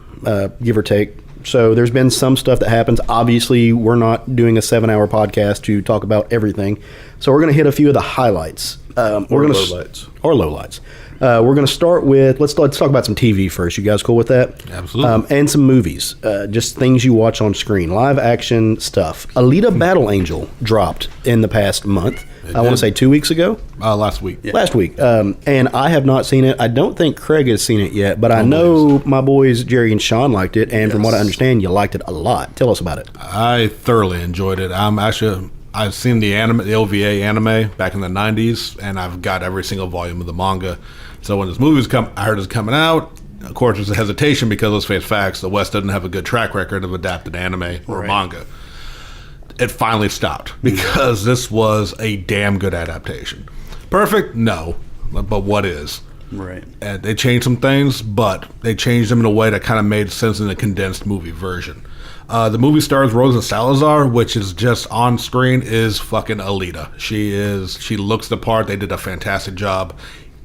give or take. So there's been some stuff that happens. Obviously, we're not doing a 7-hour podcast to talk about everything. So we're going to hit a few of the highlights. Or lowlights. We're going to start with, let's talk about some TV first. You guys cool with that? Absolutely. And some movies. Just things you watch on screen. Live action stuff. Alita Battle Angel dropped in the past month. I want to say 2 weeks ago. Last week. Yeah. Last week. And I have not seen it. I don't think Craig has seen it yet, but I know my boys Jerry and Sean liked it, and from what I understand, you liked it a lot. Tell us about it. I thoroughly enjoyed it. I've seen the OVA anime back in the 90s, and I've got every single volume of the manga. So when this movie's I heard it's coming out. Of course, there's a hesitation because, let's face facts, the West doesn't have a good track record of adapted anime or manga. It finally stopped because this was a damn good adaptation. Perfect? No. But what is? Right. And they changed some things, but they changed them in a way that kind of made sense in the condensed movie version. The movie stars Rosa Salazar, which is just on screen is fucking Alita. She looks the part. They did a fantastic job.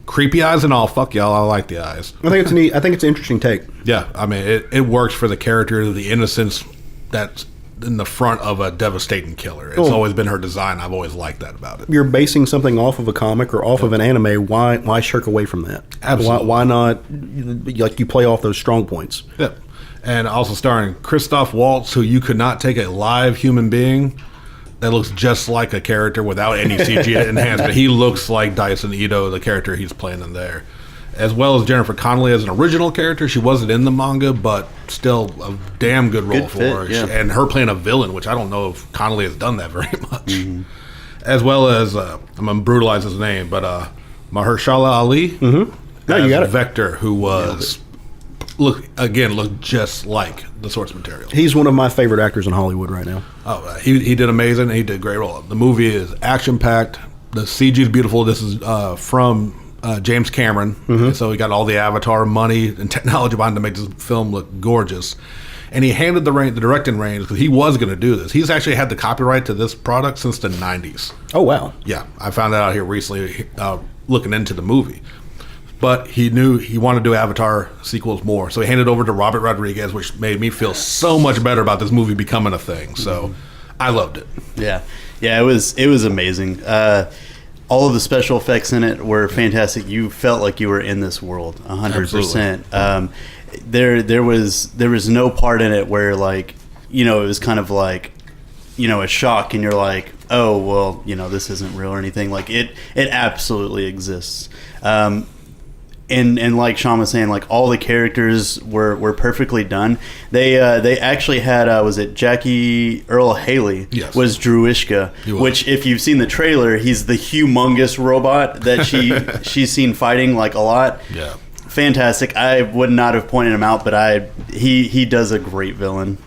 Creepy eyes and all. Fuck y'all. I like the eyes. I think it's neat. I think it's an interesting take. Yeah, I mean, it works for the character, the innocence that's in the front of a devastating killer. It's always been her design. I've always liked that about it. You're basing something off of a comic or off of an anime. Why shirk away from that? Absolutely. Why not? Like, you play off those strong points. Yeah, and also starring Christoph Waltz, who you could not take a live human being that looks just like a character without any CG enhancement. He looks like Dyson Ito, the character he's playing in there. As well as Jennifer Connelly as an original character. She wasn't in the manga, but still a damn good role for her. Yeah. And her playing a villain, which I don't know if Connelly has done that very much. As well as, I'm going to brutalize his name, but Mahershala Ali No, you got it. Vector, who was, looked just like the source material. He's one of my favorite actors in Hollywood right now. Oh, he did amazing. He did a great role. The movie is action-packed. The CG is beautiful. This is from James Cameron. So he got all the Avatar money and technology behind to make this film look gorgeous. And he handed the directing reins because he was going to do this. He's actually had the copyright to this product since the 90s. Oh, wow. Yeah, I found that out here recently looking into the movie. But he knew he wanted to do Avatar sequels more. So he handed it over to Robert Rodriguez, which made me feel so much better about this movie becoming a thing. So I loved it. Yeah, it was amazing. All of the special effects in it were fantastic. You felt like you were in this world 100%. There was no part in it where, like, it was kind of like, a shock, and you're like, oh well, this isn't real or anything. Like it absolutely exists. And like Sean was saying, like, all the characters were perfectly done. They actually had was it Jackie Earl Haley? Yes. Was Drewishka, which, if you've seen the trailer, he's the humongous robot that she's seen fighting like a lot. Yeah. Fantastic. I would not have pointed him out, but he does a great villain.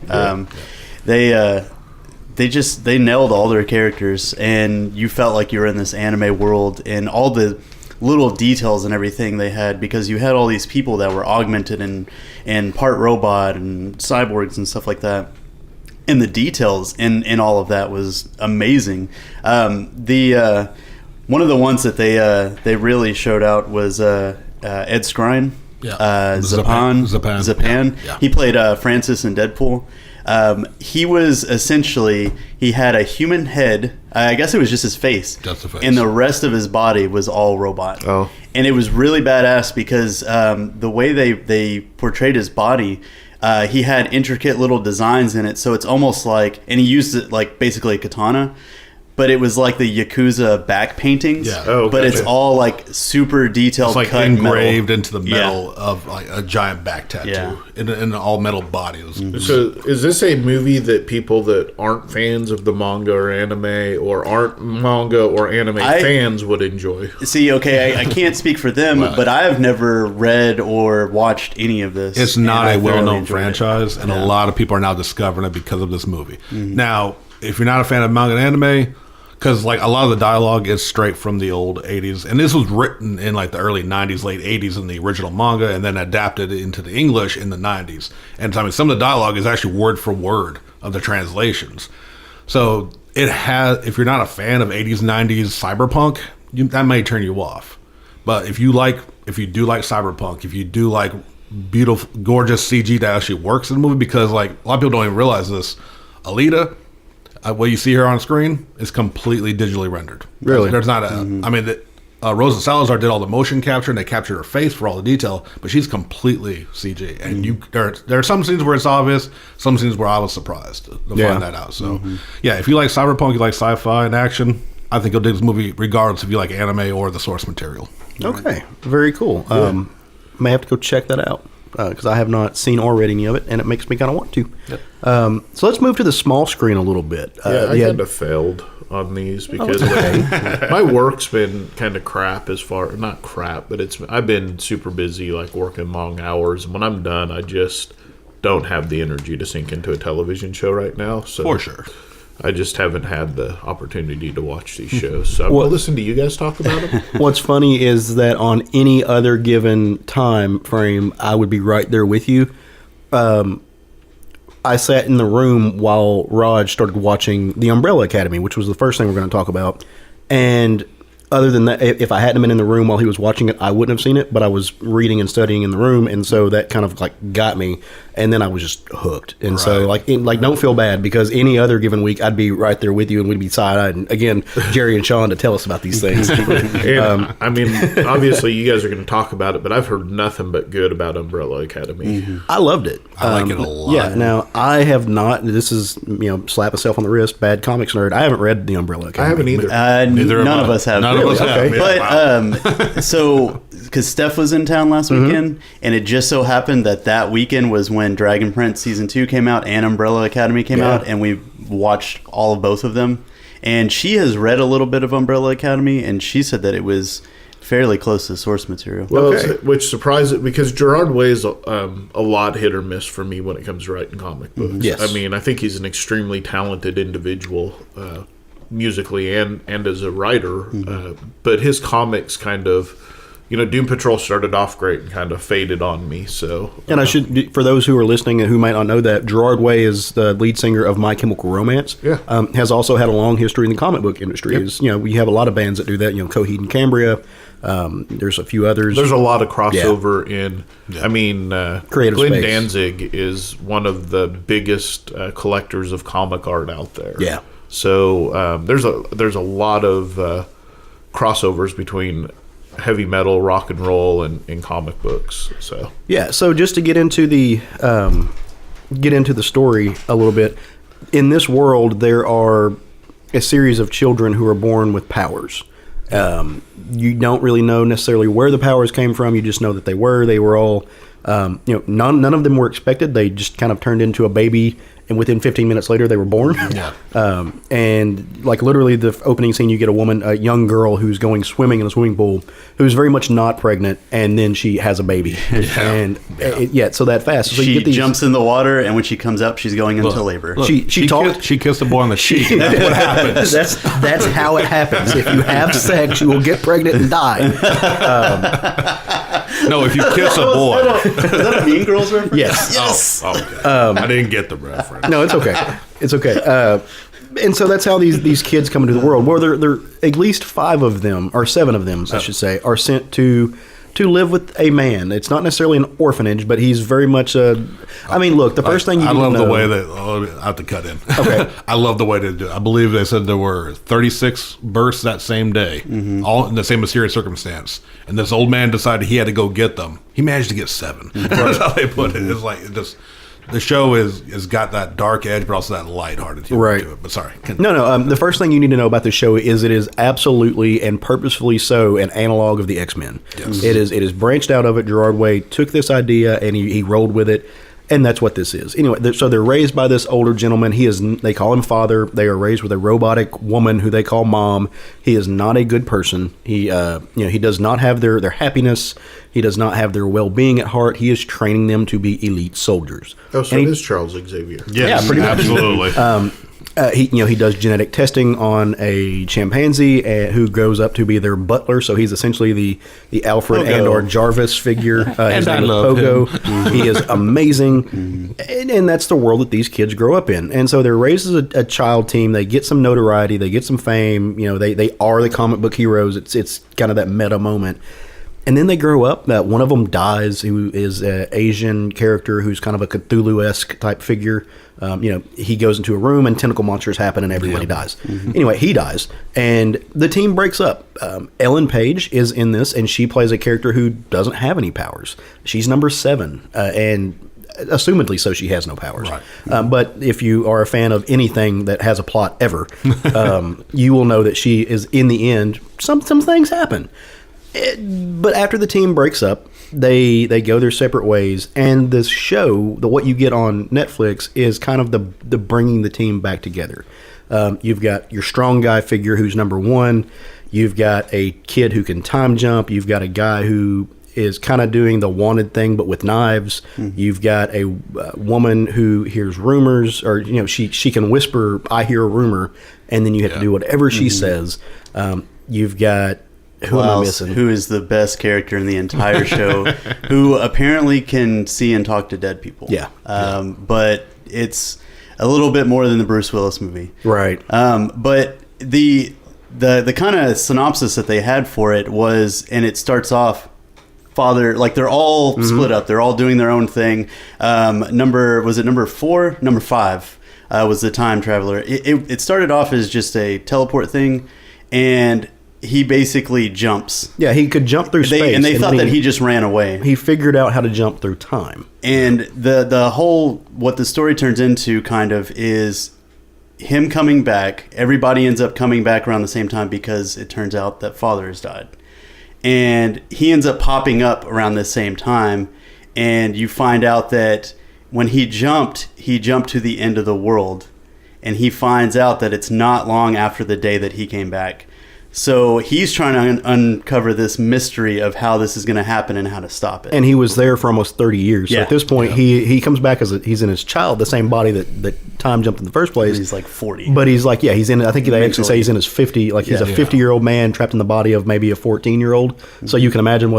They nailed all their characters, and you felt like you were in this anime world, and all the little details and everything they had, because you had all these people that were augmented and part robot and cyborgs and stuff like that, and the details in all of that was amazing. The one of the ones that they really showed out was Ed Skrein. Zapan. Yeah. He played Francis in Deadpool. He was essentially, he had a human head. I guess it was just his face. Just the face. And the rest of his body was all robot. Oh. And it was really badass because the way they portrayed his body, he had intricate little designs in it. So it's almost like, and he used it like basically a katana, but it was like the Yakuza back paintings. Yeah. Oh, but it's gotcha. all like super detailed, It's like cut engraved metal. into the metal of like a giant back tattoo in an all metal body. So is this a movie that people that aren't fans of the manga or anime, or aren't manga or anime fans would enjoy? See, okay, I can't speak for them, but I have never read or watched any of this. It's not and I a well-known thoroughly enjoyed it. franchise, and a lot of people are now discovering it because of this movie. Now, if you're not a fan of manga and anime, because like a lot of the dialogue is straight from the old 80s, and this was written in like the early 90s, late 80s in the original manga, and then adapted into the English in the 90s. And I mean, some of the dialogue is actually word for word of the translations. So it has, if you're not a fan of 80s, 90s cyberpunk, that may turn you off. But if you do like cyberpunk, if you do like beautiful, gorgeous CG that actually works in the movie, because like a lot of people don't even realize this, Alita, what you see here on screen is completely digitally rendered. Really? There's not a. I mean, Rosa Salazar did all the motion capture, and they captured her face for all the detail, but she's completely CG. And there are some scenes where it's obvious, some scenes where I was surprised to find that out. So, yeah, if you like cyberpunk, you like sci-fi and action, I think you'll dig this movie regardless if you like anime or the source material. Okay, very cool. May have to go check that out because I have not seen or read any of it, and it makes me kind of want to. Yep. So let's move to the small screen a little bit. I kind of failed on these because my work's been kind of crap not crap, but I've been super busy, like working long hours. And when I'm done, I just don't have the energy to sink into a television show right now. So for sure. I just haven't had the opportunity to watch these shows. So I'm going to listen to you guys talk about them. What's funny is that on any other given time frame, I would be right there with you. I sat in the room while Raj started watching The Umbrella Academy, which was the first thing we're going to talk about. And other than that, if I hadn't been in the room while he was watching it, I wouldn't have seen it, but I was reading and studying in the room, and so that kind of like got me, and then I was just hooked. And so don't feel bad, because any other given week, I'd be right there with you, and we'd be side-eyed. And again, Jerry and Sean to tell us about these things. I mean, obviously you guys are going to talk about it, but I've heard nothing but good about Umbrella Academy. I loved it. I like it a lot. Yeah, now, I have not, this is, slap myself on the wrist, bad comics nerd. I haven't read The Umbrella Academy. I haven't either. None of us have. None of us have. Okay. But so, because Steph was in town last weekend, and it just so happened that weekend was when Dragon Prince Season 2 came out and Umbrella Academy came out, and we watched all of both of them. And she has read a little bit of Umbrella Academy, and she said that it was fairly close to source material. Well, which surprised it, because Gerard Way is a lot hit or miss for me when it comes to writing comic books. Yes. I mean, I think he's an extremely talented individual, musically and as a writer, but his comics kind of, Doom Patrol started off great and kind of faded on me. So, and I should, for those who are listening and who might not know that, Gerard Way is the lead singer of My Chemical Romance. Yeah, has also had a long history in the comic book industry. Yep. We have a lot of bands that do that. Coheed and Cambria. There's a few others. There's a lot of crossover in. I mean, Creative Glenn space. Danzig is one of the biggest collectors of comic art out there. Yeah. So there's a lot of crossovers between heavy metal, rock and roll, and comic books. So So just to get into the story a little bit, in this world there are a series of children who are born with powers. You don't really know necessarily where the powers came from. You just know that they were all none of them were expected. They just kind of turned into a baby, and within 15 minutes later they were born. Yeah. And like literally the opening scene, you get a young girl who's going swimming in a swimming pool, who's very much not pregnant, and then she has a baby. So that fast. So she jumps in the water, and when she comes up, she's going into labor. Look, she kissed the boy on the cheek. That's what happens. That's how it happens. If you have sex, you will get pregnant and die. No, if you kiss a boy. Is that a Mean Girls reference? Yes. Oh, okay. I didn't get the reference. No, it's okay. It's okay. And so that's how these kids come into the world. Well, they're at least 5 of them, or 7 of them, I should say, are sent to live with a man. It's not necessarily an orphanage, but he's very much a... I mean, look, the first thing you I need love to know... the way that... I have to cut in. Okay. I love the way they do it. I believe they said there were 36 births that same day, all in the same mysterious circumstance. And this old man decided he had to go get them. He managed to get 7. That's how they put it. It's like... The show has got that dark edge, but also that lighthearted humor to it. But sorry. No. The first thing you need to know about the show is it is absolutely and purposefully so an analog of the X-Men. Yes. It is branched out of it. Gerard Way took this idea and he rolled with it. And that's what this is. Anyway, so they're raised by this older gentleman. They call him father. They are raised with a robotic woman who they call mom. He is not a good person. He does not have their happiness. He does not have their well-being at heart. He is training them to be elite soldiers. Oh, so it is Charles Xavier. Yes, pretty much. Absolutely. He does genetic testing on a chimpanzee who grows up to be their butler. So he's essentially the Alfred Pogo. and or Jarvis figure. His name is love Pogo. He is amazing, and that's the world that these kids grow up in. And so they're raised as a child team. They get some notoriety. They get some fame. They are the comic book heroes. It's kind of that meta moment. And then they grow up. One of them dies, who is an Asian character who's kind of a Cthulhu-esque type figure. He goes into a room and tentacle monsters happen and everybody dies. Anyway, he dies. And the team breaks up. Ellen Page is in this, and she plays a character who doesn't have any powers. She's number 7. And assumedly so, she has no powers. Right. But if you are a fan of anything that has a plot ever, you will know that she is, in the end, some things happen. But after the team breaks up, they go their separate ways, and this show, what you get on Netflix, is kind of the bringing the team back together. You've got your strong guy figure who's number one. You've got a kid who can time jump. You've got a guy who is kind of doing the wanted thing but with knives. You've got a woman who hears rumors, or she can whisper, "I hear a rumor," and then you have to do whatever she says. You've got who am I missing? Who is the best character in the entire show, who apparently can see and talk to dead people. But it's a little bit more than the Bruce Willis movie. Right. But the kind of synopsis that they had for it was, and it starts off, like they're all split up. They're all doing their own thing. Number 4? Number 5 was the time traveler. It started off as just a teleport thing, and he basically jumps. Yeah, he could jump through space. And they thought that he just ran away. He figured out how to jump through time. And the whole, what the story turns into kind of is him coming back. Everybody ends up coming back around the same time because it turns out that father has died. And he ends up popping up around the same time. And you find out that when he jumped to the end of the world. And he finds out that it's not long after the day that he came back. So he's trying to uncover this mystery of how this is going to happen and how to stop it. And he was there for almost 30 years. So at this point, he comes back as he's in his child, the same body that time jumped in the first place. He's like 40. But he's like, he's in, I think they actually say he's in his 50, like he's a 50-year-old man trapped in the body of maybe a 14-year-old. So you can imagine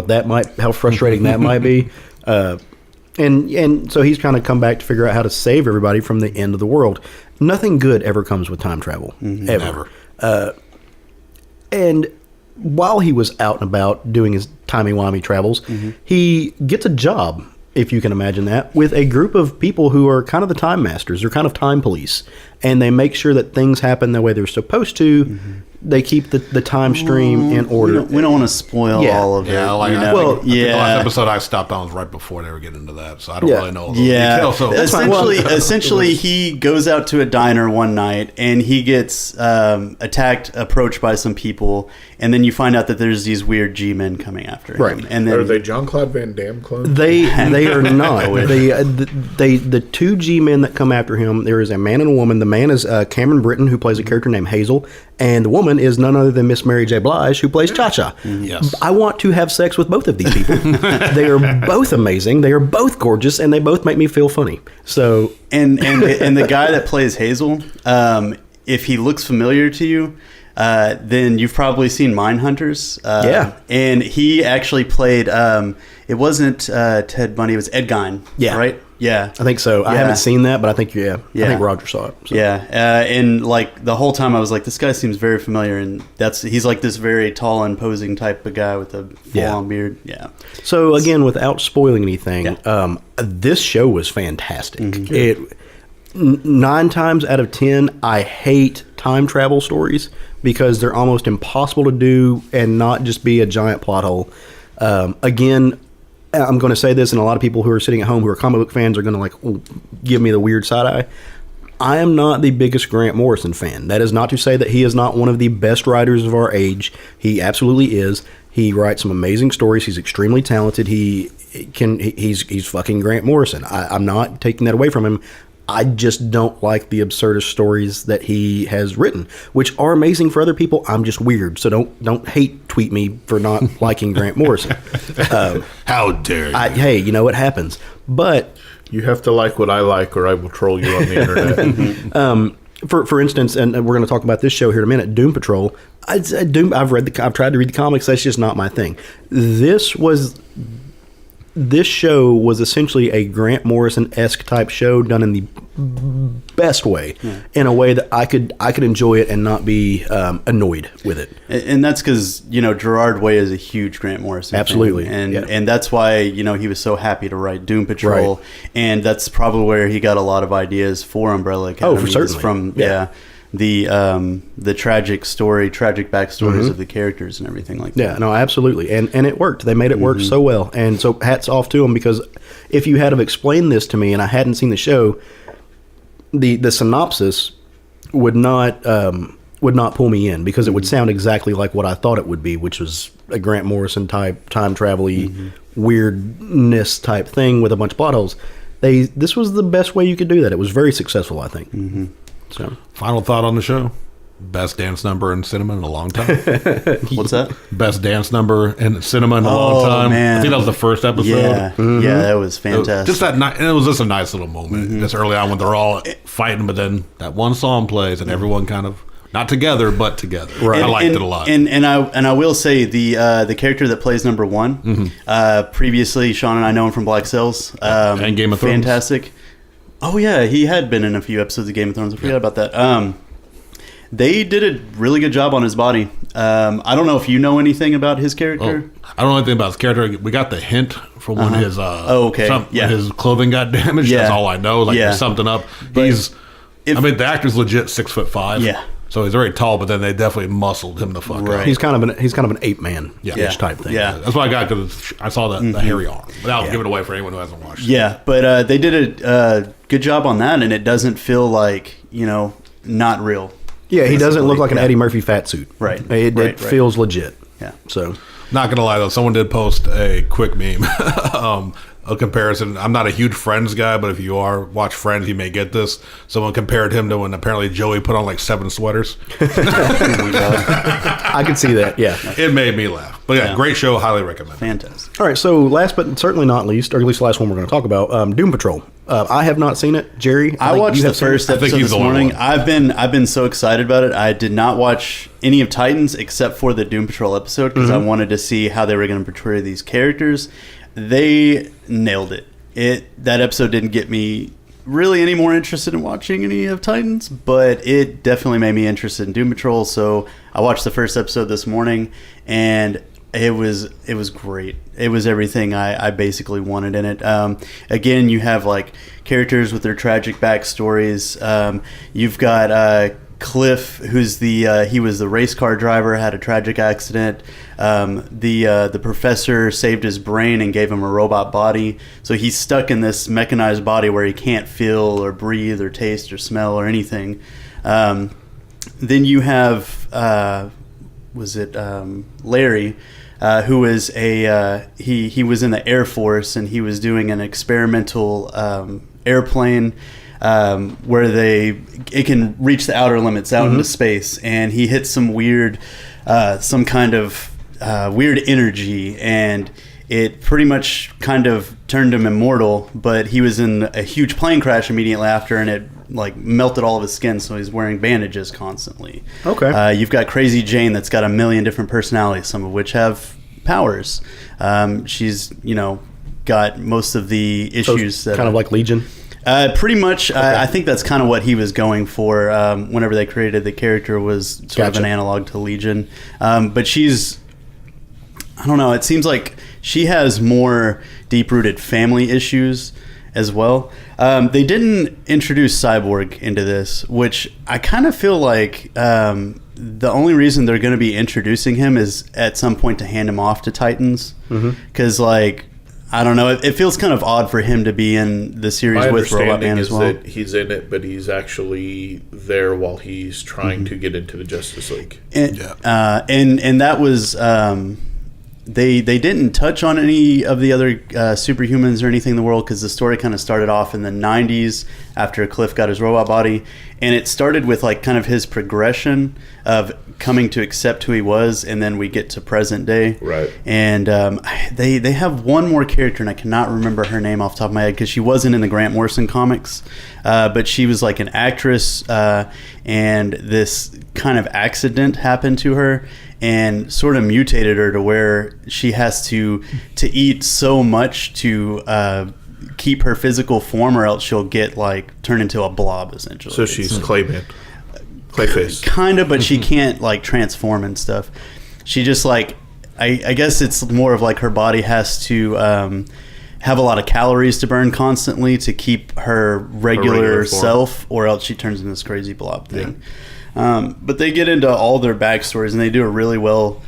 how frustrating that might be. And so he's kind of come back to figure out how to save everybody from the end of the world. Nothing good ever comes with time travel. Ever. And while he was out and about doing his timey-wimey travels, he gets a job, if you can imagine that, with a group of people who are kind of the time masters. They're kind of time police. And they make sure that things happen the way they're supposed to. They keep the time stream in order. We don't want to spoil all of it. Yeah, I think the last episode I stopped on was right before they were getting into that, so I don't really know all the details. So essentially, he goes out to a diner one night and he gets approached by some people, and then you find out that there's these weird G-men coming after him. Right. And then, are they Jean-Claude Van Damme clones? They are not. The two G-men that come after him, there is a man and a woman. The man is Cameron Britton, who plays a character named Hazel, and the woman is none other than Miss Mary J. Blige, who plays Cha-Cha. Yes. I want to have sex with both of these people. They are both amazing. They are both gorgeous, and they both make me feel funny. So, and the guy that plays Hazel, if he looks familiar to you, then you've probably seen Mindhunters. And he actually played. It wasn't Ted Bundy. It was Ed Gein. Yeah. Right. Yeah, I think so. I haven't seen that, but I think I think Roger saw it. So. Yeah, and like the whole time I was like, this guy seems very familiar, and he's like this very tall, imposing type of guy with a full-on beard. Yeah. So again, without spoiling anything, this show was fantastic. It 9 times out of 10, I hate time travel stories because they're almost impossible to do and not just be a giant plot hole. Again, I'm going to say this, and a lot of people who are sitting at home who are comic book fans are going to give me the weird side eye. I am not the biggest Grant Morrison fan. That is not to say that he is not one of the best writers of our age. He absolutely is. He writes some amazing stories. He's extremely talented. He's fucking Grant Morrison. I'm not taking that away from him. I just don't like the absurdist stories that he has written, which are amazing for other people. I'm just weird, so don't hate tweet me for not liking Grant Morrison. How dare you? Hey, it happens. But you have to like what I like, or I will troll you on the internet. For instance, and we're going to talk about this show here in a minute, Doom Patrol. I've tried to read the comics. That's just not my thing. This show was essentially a Grant Morrison-esque type show done in the best way, in a way that I could enjoy it and not be annoyed with it. And that's because Gerard Way is a huge Grant Morrison absolutely fan, and that's why he was so happy to write Doom Patrol, and that's probably where he got a lot of ideas for Umbrella Academy. Oh, for certainly. the tragic backstories of the characters and everything like that. Yeah, no, absolutely. And it worked. They made it work so well. And so hats off to them, because if you had have explained this to me and I hadn't seen the show, the synopsis would not pull me in, because it would sound exactly like what I thought it would be, which was a Grant Morrison type time travel-y weirdness type thing with a bunch of plot holes. This was the best way you could do that. It was very successful, I think. So, final thought on the show: best dance number in cinema in a long time. What's that? Best dance number in cinema in a long time. Man. I think that was the first episode. Yeah, yeah, that was fantastic. It was just a nice little moment. Just early on when they're all fighting, but then that one song plays and everyone kind of not together but together. Right. I liked it a lot. And I will say the character that plays number one. Previously, Sean and I know him from Black Sails and Game of Thrones. Fantastic. Oh yeah, he had been in a few episodes of Game of Thrones. I forgot about that. They did a really good job on his body. I don't know if you know anything about his character. I don't know anything about his character. We got the hint from when his when his clothing got damaged. That's all I know. There's something up. The actor's legit 6'5". Yeah. So he's very tall, but then they definitely muscled him the fuck up. He's kind of an ape man type thing. Yeah. That's what I got, because I saw the hairy arm. Without giving it away for anyone who hasn't watched it. Yeah, but they did a good job on that, and it doesn't feel like, not real. Yeah, he doesn't look like an Eddie Murphy fat suit. Right. It feels legit. Yeah. So, not going to lie, though, someone did post a quick meme. A comparison. I'm not a huge Friends guy, but if you watch Friends, you may get this. Someone compared him to when apparently Joey put on like 7 sweaters. I could see that. Yeah, it made me laugh. But great show. Highly recommend. Fantastic. All right, so last but certainly not least, or at least the last one we're going to talk about, Doom Patrol. I have not seen it, Jerry. I watched the first episode this morning. I've been so excited about it. I did not watch any of Titans except for the Doom Patrol episode, because I wanted to see how they were going to portray these characters. They nailed it. That episode didn't get me really any more interested in watching any of Titans, but it definitely made me interested in Doom Patrol. So I watched the first episode this morning, and it was great. It was everything I basically wanted in it. Again, you have like characters with their tragic backstories. You've got Cliff, who's he was the race car driver, had a tragic accident. The professor saved his brain and gave him a robot body, so he's stuck in this mechanized body where he can't feel or breathe or taste or smell or anything. Then you have Larry, who was he was in the Air Force, and he was doing an experimental airplane where it can reach the outer limits out into space, and he hit some weird some kind of weird energy, and it pretty much kind of turned him immortal. But he was in a huge plane crash immediately after, and it like melted all of his skin, so he's wearing bandages constantly. Okay. You've got Crazy Jane that's got a million different personalities, some of which have powers. She's got most of the issues so kind of like Legion. Pretty much. Okay. I think that's kind of what he was going for whenever they created the character, was sort of an analog to Legion. But she's, I don't know, it seems like she has more deep-rooted family issues as well. They didn't introduce Cyborg into this, which I kind of feel like the only reason they're going to be introducing him is at some point to hand him off to Titans. Because, I don't know, it feels kind of odd for him to be in the series with Robot Man as well. That he's in it, but he's actually there while he's trying to get into the Justice League. And that was... They didn't touch on any of the other superhumans or anything in the world, because the story kind of started off in the 90s after Cliff got his robot body, and it started with like kind of his progression of coming to accept who he was, and then we get to present day. Right. And they have one more character, and I cannot remember her name off the top of my head because she wasn't in the Grant Morrison comics, but she was like an actress, and this kind of accident happened to her and sort of mutated her to where she has to eat so much to keep her physical form, or else she'll get like turned into a blob essentially. So she's Clayface. Kind of, but she can't like transform and stuff. She just like, I guess it's more of like her body has to have a lot of calories to burn constantly to keep her regular self, or else she turns into this crazy blob thing. But they get into all their backstories, and they do a really well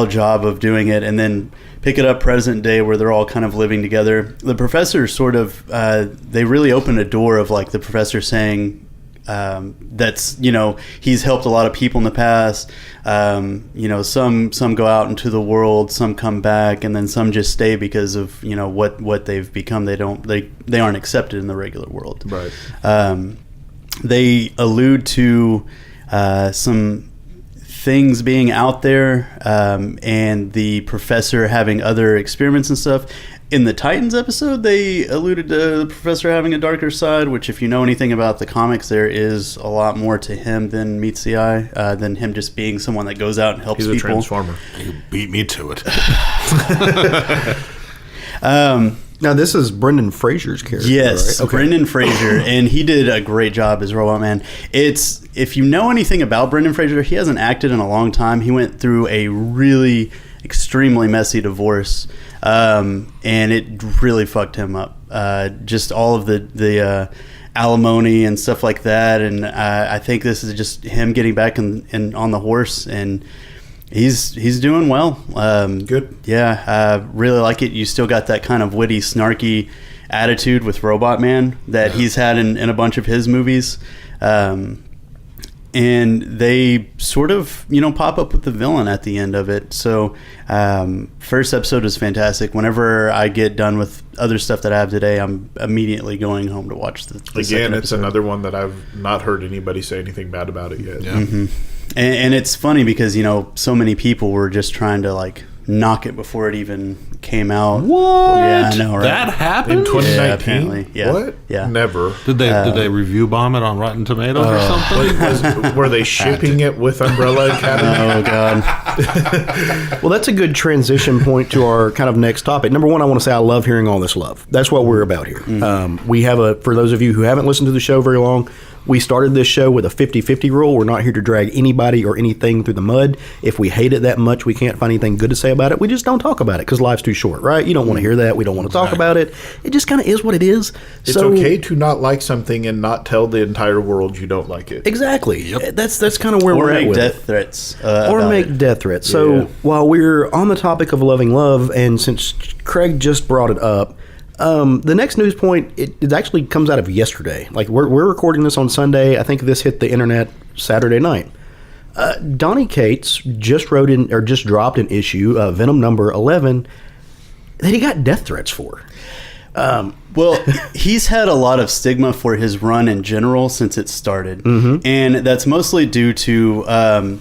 job of doing it, and then pick it up present day where they're all kind of living together. The professor sort of they really open a door of like the professor saying that's, you know, he's helped a lot of people in the past. You know, some go out into the world, some come back, and then some just stay because of, you know, what they've become. They aren't accepted in the regular world. Right. They allude to some things being out there, and the professor having other experiments and stuff. In the Titans episode, they alluded to the professor having a darker side, which if you know anything about the comics, there is a lot more to him than meets the eye, than him just being someone that goes out and helps people. He's a transformer. You beat me to it. Now, this is Brendan Fraser's character, yes, right? Okay. Brendan Fraser, and he did a great job as Robot Man. If you know anything about Brendan Fraser, he hasn't acted in a long time. He went through a really extremely messy divorce, and it really fucked him up. Just all of the alimony and stuff like that, and I think this is just him getting back on the horse, and he's doing well. Good. Yeah, I really like it. You still got that kind of witty, snarky attitude with Robot Man that he's had in a bunch of his movies. And they sort of, you know, pop up with the villain at the end of it. So first episode is fantastic. Whenever I get done with other stuff that I have today, I'm immediately going home to watch the Again, it's another one that I've not heard anybody say anything bad about it yet. Yeah. Mm-hmm. And it's funny because, you know, so many people were just trying to like knock it before it even came out. What? Yeah, I know, right? That happened In 2019? Yeah, apparently. Yeah. What? Yeah. Never. Did they review bomb it on Rotten Tomatoes or something? Were they shipping it with Umbrella Academy? Oh, God. Well, that's a good transition point to our kind of next topic. Number one, I want to say I love hearing all this love. That's what we're about here. We have for those of you who haven't listened to the show very long, we started this show with a 50-50 rule. We're not here to drag anybody or anything through the mud. If we hate it that much, we can't find anything good to say about it, we just don't talk about it because life's too short, right? You don't want to hear that. We don't want to talk about it. It just kind of is what it is. It's okay to not like something and not tell the entire world you don't like it. Exactly. Yep. That's kind of where we're at with death threats. or make death threats. So while we're on the topic of loving love, and since Craig just brought it up, the next news point, it actually comes out of yesterday. Like we're recording this on Sunday. I think this hit the internet Saturday night. Donny Cates just dropped an issue, Venom number 11, that he got death threats for. Well, he's had a lot of stigma for his run in general since it started. And that's mostly due to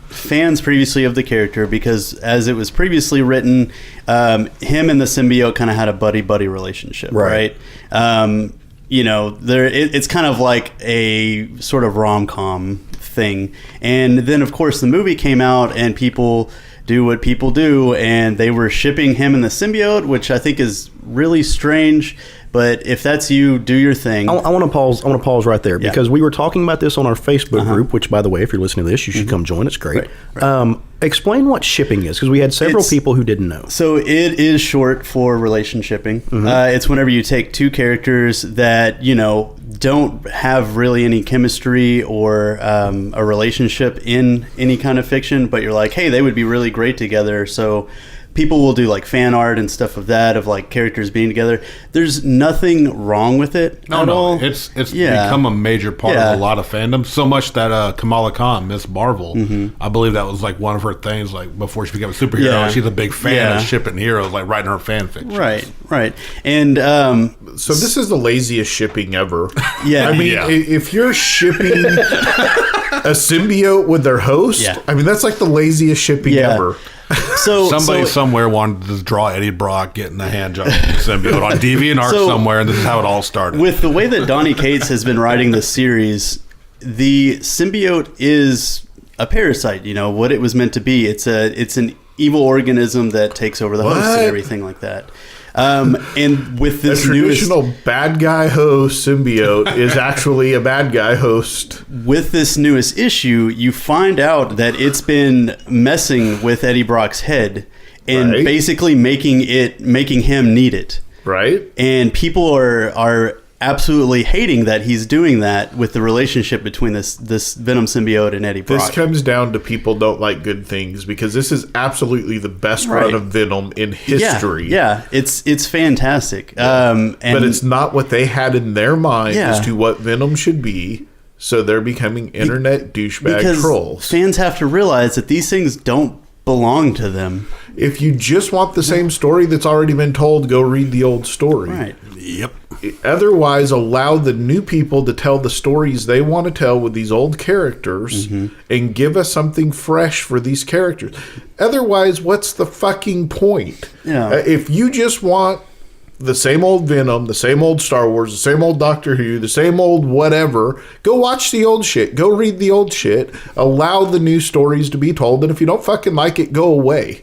fans previously of the character, because as it was previously written, him and the symbiote kind of had a buddy-buddy relationship, right? You know, it's kind of like a sort of rom-com thing. And then, of course, the movie came out and people do what people do, and they were shipping him and the symbiote, which I think is really strange. But if that's you, do your thing. I want to pause right there because we were talking about this on our Facebook group, which, by the way, if you're listening to this, you should come join. It's great. Right. Explain what shipping is, because we had several people who didn't know. So it is short for relationshipping. It's whenever you take two characters that, you know, don't have really any chemistry or a relationship in any kind of fiction, but you're like, hey, they would be really great together. So people will do like fan art and stuff of that, of like characters being together. There's nothing wrong with it at all. It's become a major part of a lot of fandoms. So much that Kamala Khan, Miss Marvel, I believe that was like one of her things. Like before she became a superhero, she's a big fan of shipping heroes, like writing her fan fiction. Right. And so this is the laziest shipping ever. Yeah, I mean, if you're shipping a symbiote with their host, I mean that's like the laziest shipping ever. So somebody somewhere wanted to draw Eddie Brock getting a hand job symbiote on DeviantArt somewhere, and this is how it all started. With the way that Donny Cates has been writing this series, the symbiote is a parasite. You know what it was meant to be. It's an evil organism that takes over the host and everything like that. And with this traditional bad guy host symbiote is actually a bad guy host. With this newest issue, you find out that it's been messing with Eddie Brock's head and basically making him need it. Right. And people are absolutely hating that he's doing that with the relationship between this Venom symbiote and Eddie Brock. This comes down to people don't like good things, because this is absolutely the best run of Venom in history. Yeah, it's fantastic. But it's not what they had in their mind as to what Venom should be. So they're becoming internet douchebag trolls. Fans have to realize that these things don't belong to them. If you just want the same story that's already been told, go read the old story. Right. Yep. Otherwise, allow the new people to tell the stories they want to tell with these old characters and give us something fresh for these characters. Otherwise, what's the fucking point? Yeah. If you just want the same old Venom, the same old Star Wars, the same old Doctor Who, the same old whatever, go watch the old shit. Go read the old shit. Allow the new stories to be told. And if you don't fucking like it, go away.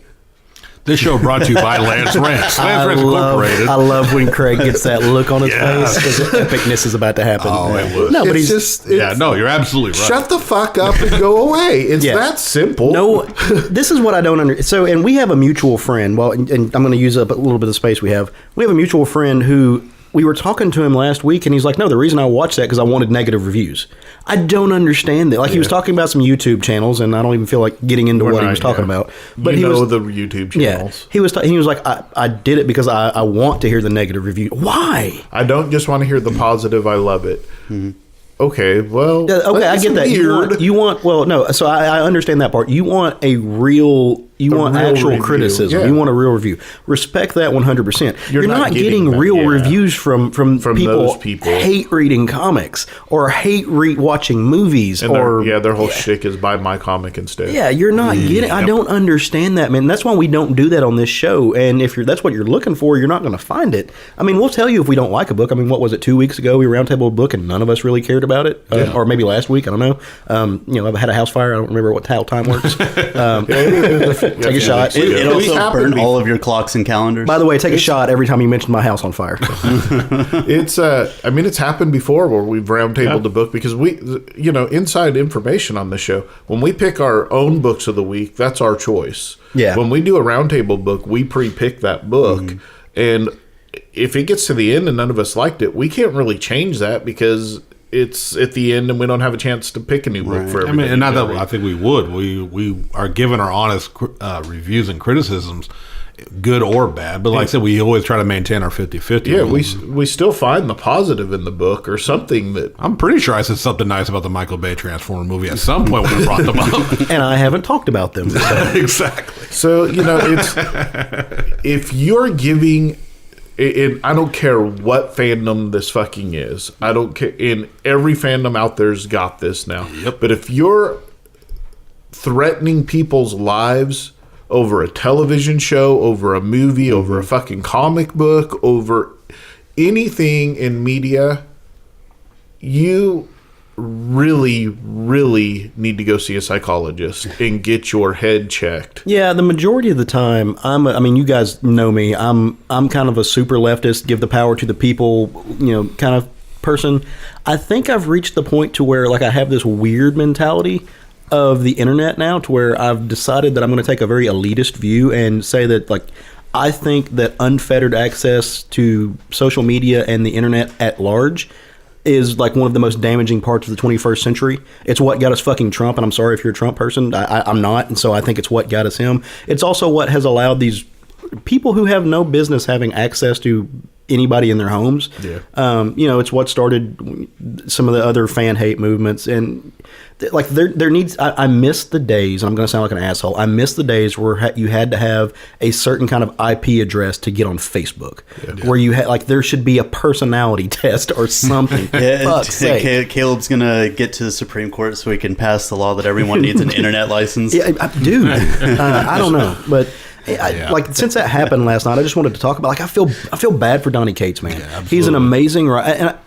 This show brought to you by Lance Rants. Lance Rants Incorporated. I love when Craig gets that look on his face because epicness is about to happen. Oh, it was. No, but It's he's just, You're absolutely right. shut the fuck up and go away. It's that simple. No, this is what I don't understand. So, and we have a mutual friend. Well, and I'm going to use up a little bit of space we have. We have a mutual friend who we were talking to him last week, and he's like, no, the reason I watched that because I wanted negative reviews. I don't understand that. Like, he was talking about some YouTube channels, and I don't even feel like getting into what he was talking about. But he was the YouTube channels. he was like, I did it because I want to hear the negative review. Why? I don't just want to hear the positive. I love it. Okay, well, okay, I get that. Weird. You want well, no. So I understand that part. You want a real. You want real actual review. criticism. Yeah. You want a real review. Respect that 100%. You're not getting them, real reviews from people, those people hate reading comics or hate watching movies and or their whole shtick is buy my comic instead. Yeah, you're not getting. I don't understand that, man. That's why we don't do that on this show. And if that's what you're looking for, you're not going to find it. I mean, we'll tell you if we don't like a book. I mean, what was it? 2 weeks ago we roundtable a book and none of us really cared about it, or maybe last week. I don't know. I've had a house fire. I don't remember how time works. Take a shot. It also burned all of your clocks and calendars. By the way, take a shot every time you mention my house on fire. It's it's happened before where we've roundtabled a book because we, inside information on the show. When we pick our own books of the week, that's our choice. Yeah. When we do a roundtable book, we pre-pick that book, and if it gets to the end and none of us liked it, we can't really change that because it's at the end and we don't have a chance to pick a new book for everybody. I mean, and not that I think we would. We are given our honest reviews and criticisms, good or bad. But like I said, we always try to maintain our 50-50. Yeah, we still find the positive in the book or something that... I'm pretty sure I said something nice about the Michael Bay Transformer movie at some point when we brought them up. And I haven't talked about them. So. Exactly. So, it's... if you're giving... I don't care what fandom this fucking is. I don't care. In every fandom out there's got this now. Yep. But if you're threatening people's lives over a television show, over a movie, over a fucking comic book, over anything in media, you really, really need to go see a psychologist and get your head checked. Yeah, the majority of the time, you guys know me. I'm kind of a super leftist, give the power to the people, kind of person. I think I've reached the point to where, like, I have this weird mentality of the internet now, to where I've decided that I'm going to take a very elitist view and say that, like, I think that unfettered access to social media and the internet at large is like one of the most damaging parts of the 21st century. It's what got us fucking Trump, and I'm sorry if you're a Trump person. I'm not, and so I think it's what got us him. It's also what has allowed these people who have no business having access to anybody in their homes. Yeah. It's what started some of the other fan hate movements, and like there needs. I miss the days, and I'm going to sound like an asshole. I miss the days where you had to have a certain kind of IP address to get on Facebook, where you had there should be a personality test or something. Caleb's going to get to the Supreme Court so he can pass the law that everyone needs an internet license. Yeah, dude. I don't know, but. Since that happened last night, I just wanted to talk about. I feel bad for Donny Cates, man. Yeah, he's an amazing writer,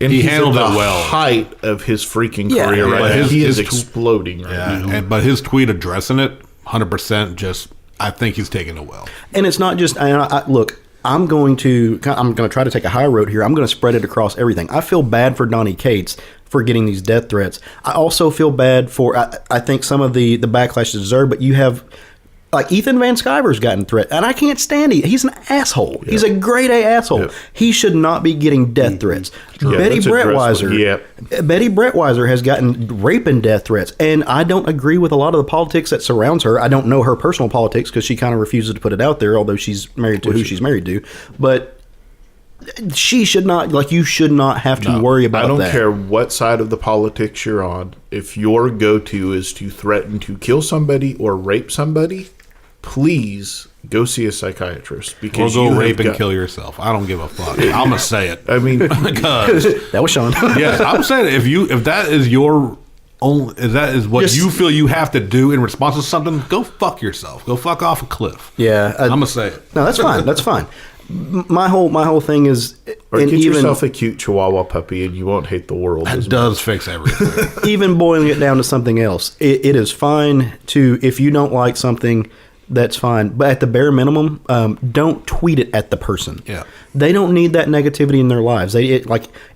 and he he's handled at the it well. Height of his freaking career right now. He is exploding right now. But his tweet addressing it, 100%. I think he's taking it well. And it's not just. Look, I'm going to try to take a high road here. I'm going to spread it across everything. I feel bad for Donny Cates for getting these death threats. I also feel bad for. I think some of the backlash is deserved, but you have. Like Ethan Van Sciver's gotten threat, and I can't stand it. He's an asshole. He's a grade A asshole. He should not be getting death threats. Betty Brettweiser has gotten rape and death threats, and I don't agree with a lot of the politics that surrounds her. I don't know her personal politics because she kind of refuses to put it out there, although she's married to who she's married to. But she should not, like, you should not have to worry about that. I don't care what side of the politics you're on. If your go-to is to threaten to kill somebody or rape somebody, please go see a psychiatrist. Because or go rape and kill yourself. I don't give a fuck. I'm gonna say it. I mean, because that was Sean. Yes, I'm saying it. If that is your own, if that is what you feel you have to do in response to something, go fuck yourself. Go fuck off a cliff. Yeah, I'm gonna say it. No, that's fine. That's fine. My whole thing is, or get yourself a cute Chihuahua puppy, and you won't hate the world. That does fix everything. Even boiling it down to something else, it is fine to, if you don't like something, that's fine. But at the bare minimum, don't tweet it at the person. Yeah. They don't need that negativity in their lives.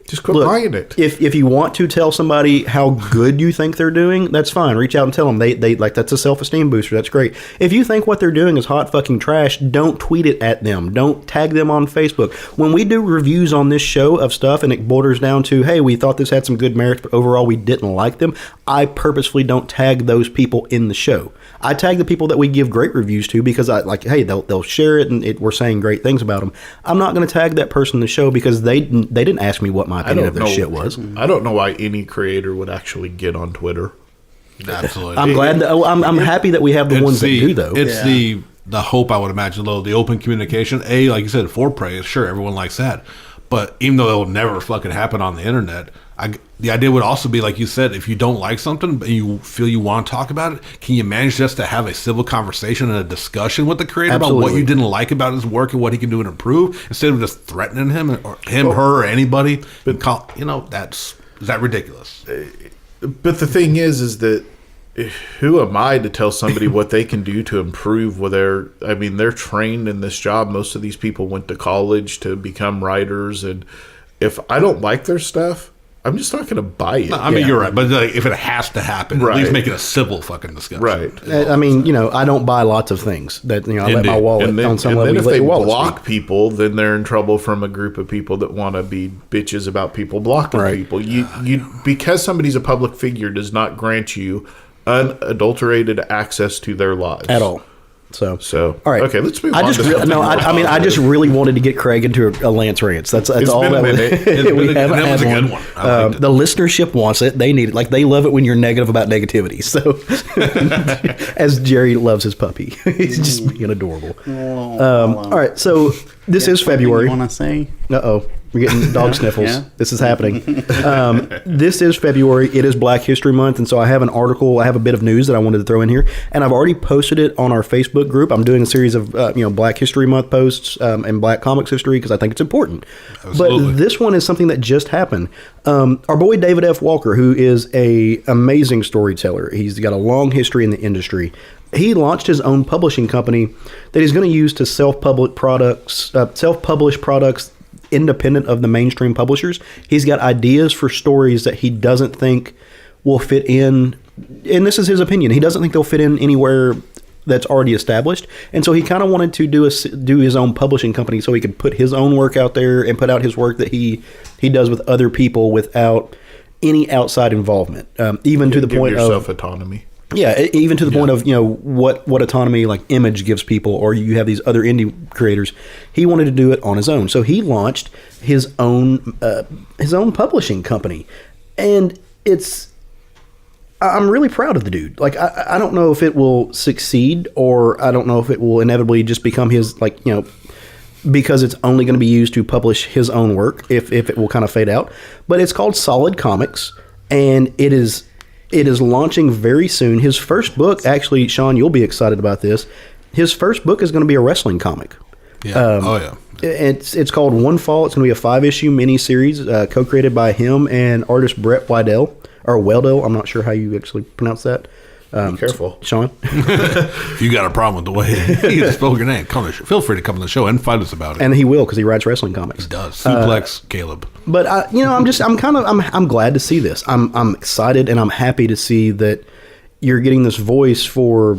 Just quit buying it. If you want to tell somebody how good you think they're doing, that's fine. Reach out and tell them. They like, that's a self-esteem booster. That's great. If you think what they're doing is hot fucking trash, don't tweet it at them. Don't tag them on Facebook. When we do reviews on this show of stuff and it borders down to, hey, we thought this had some good merits, but overall we didn't like them, I purposefully don't tag those people in the show. I tag the people that we give great reviews to because I like, hey, they'll share it and we're saying great things about them. I'm not going to tag that person in the show because they didn't ask me what my opinion of their shit was. I don't know why any creator would actually get on Twitter. Absolutely. I'm glad that I'm happy that we have the ones that do though. It's the hope, I would imagine, though, the open communication. Like you said, foreplay, sure, everyone likes that. But even though it will never fucking happen on the internet, the idea would also be, like you said, if you don't like something but you feel you want to talk about it, can you manage just to have a civil conversation and a discussion with the creator about what you didn't like about his work and what he can do to improve, instead of just threatening him or her or anybody? But is that ridiculous? But the thing is that who am I to tell somebody what they can do to improve? They're trained in this job. Most of these people went to college to become writers, and if I don't like their stuff, I'm just not going to buy it. No, I mean, you're right. But if it has to happen, at least make it a civil fucking discussion. Right. I mean, I don't buy lots of things that, I let my wallet on some level. And then if they block people, then they're in trouble from a group of people that want to be bitches about people blocking people. Because somebody's a public figure does not grant you unadulterated access to their lives. At all. So all right. Okay, let's move on. I just really wanted to get Craig into a Lance rants. That's all that was. It was a good one. The listenership wants it. They need it. Like, they love it when you're negative about negativity. So, as Jerry loves his puppy, he's just being adorable. All right, so this is February. You want to say? Uh-oh. We're getting dog sniffles. Yeah. This is happening. This is February. It is Black History Month, and so I have an article. I have a bit of news that I wanted to throw in here, and I've already posted it on our Facebook group. I'm doing a series of Black History Month posts and Black comics history because I think it's important. Absolutely. But this one is something that just happened. Our boy David F. Walker, who is a amazing storyteller, he's got a long history in the industry. He launched his own publishing company that he's going to use to self-publish products independent of the mainstream publishers. He's got ideas for stories that he doesn't think will fit in, and this is his opinion, he doesn't think they'll fit in anywhere that's already established. And so he kind of wanted to do his own publishing company so he could put his own work out there and put out his work that he does with other people without any outside involvement, even to the point of yourself autonomy. Yeah, even to the point of, what autonomy like Image gives people, or you have these other indie creators. He wanted to do it on his own. So he launched his own publishing company. And I'm really proud of the dude. Like, I don't know if it will succeed, or I don't know if it will inevitably just become his, because it's only going to be used to publish his own work, if it will kind of fade out. But it's called Solid Comics, and it is launching very soon. His first book, actually, Sean, you'll be excited about this. His first book is going to be a wrestling comic. Yeah. It's called One Fall. It's going to be a 5-issue miniseries co-created by him and artist Brett Weidel. I'm not sure how you actually pronounce that. Be careful, Sean. If you got a problem with the way he spelled your name, feel free to come on the show and fight us about it. And he will, because he writes wrestling comics. He does. Suplex Caleb. But I'm glad to see this. I'm excited and I'm happy to see that you're getting this voice for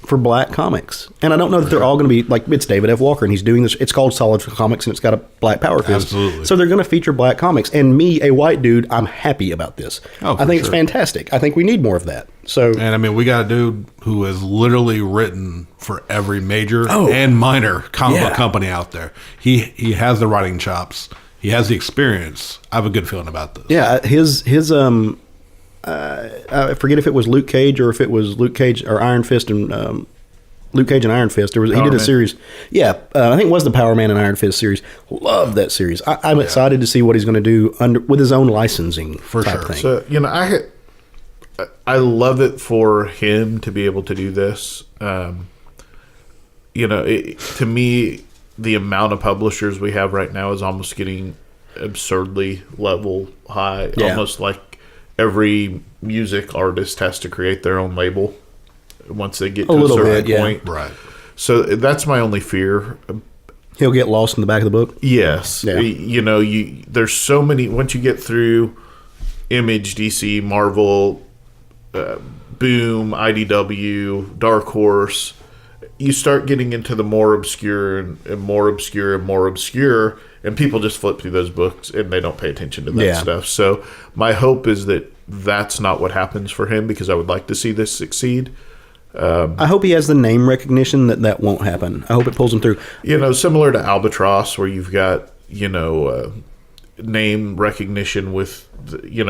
for black comics. And I don't know that they're all going to be like, it's David F. Walker and he's doing this. It's called Solid Comics and it's got a black power fist. Absolutely. So they're going to feature black comics. And me, a white dude, I'm happy about this. I think it's fantastic. I think we need more of that. So, and I mean, we got a dude who has literally written for every major and minor comic book company out there. He has the writing chops. He has the experience. I have a good feeling about this. Yeah, I forget if it was Luke Cage or if it was Luke Cage or Iron Fist and Luke Cage and Iron Fist. He did a series. Yeah, I think it was the Power Man and Iron Fist series. Loved that series. I'm excited to see what he's going to do with his own licensing type thing. So I love it for him to be able to do this. To me, the amount of publishers we have right now is almost getting absurdly level high. Yeah. Almost like every music artist has to create their own label once they get to a certain point. Right. So that's my only fear. He'll get lost in the back of the book? Yes. Yeah. There's so many. Once you get through Image, DC, Marvel, Boom, IDW, Dark Horse, you start getting into the more obscure and more obscure and more obscure, and people just flip through those books and they don't pay attention to that stuff. So my hope is that that's not what happens for him, because I would like to see this succeed. I hope he has the name recognition that won't happen. I hope it pulls him through. Similar to Albatross, where you've got, name recognition with,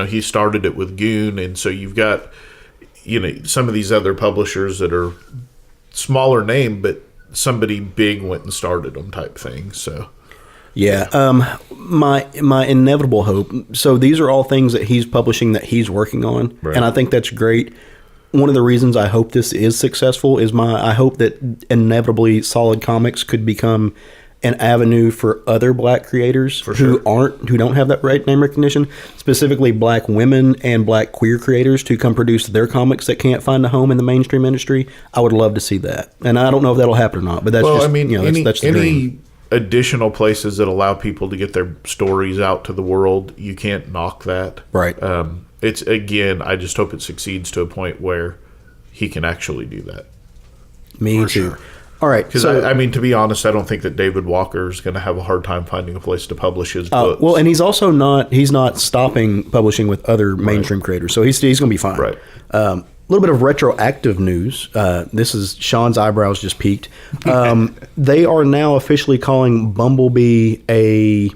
he started it with Goon, and so you've got, some of these other publishers that are smaller name, but somebody big went and started them type thing. So my inevitable hope, so these are all things that he's publishing that he's working on, right. And I think that's great. One of the reasons I hope this is successful is I hope that inevitably Solid Comics could become an avenue for other black creators who don't have that right name recognition, specifically black women and black queer creators, to come produce their comics that can't find a home in the mainstream industry. I would love to see that. And I don't know if that'll happen or not, but that's that's the dream. Additional places that allow people to get their stories out to the world, you can't knock that. Right. It's, again, I just hope it succeeds to a point where he can actually do that. Me too. Sure. All right. Because, to be honest, I don't think that David Walker is going to have a hard time finding a place to publish his books. Well, and he's also not stopping publishing with other mainstream creators, so he's going to be fine. Right. A little bit of retroactive news. This is Sean's eyebrows just peaked. They are now officially calling Bumblebee a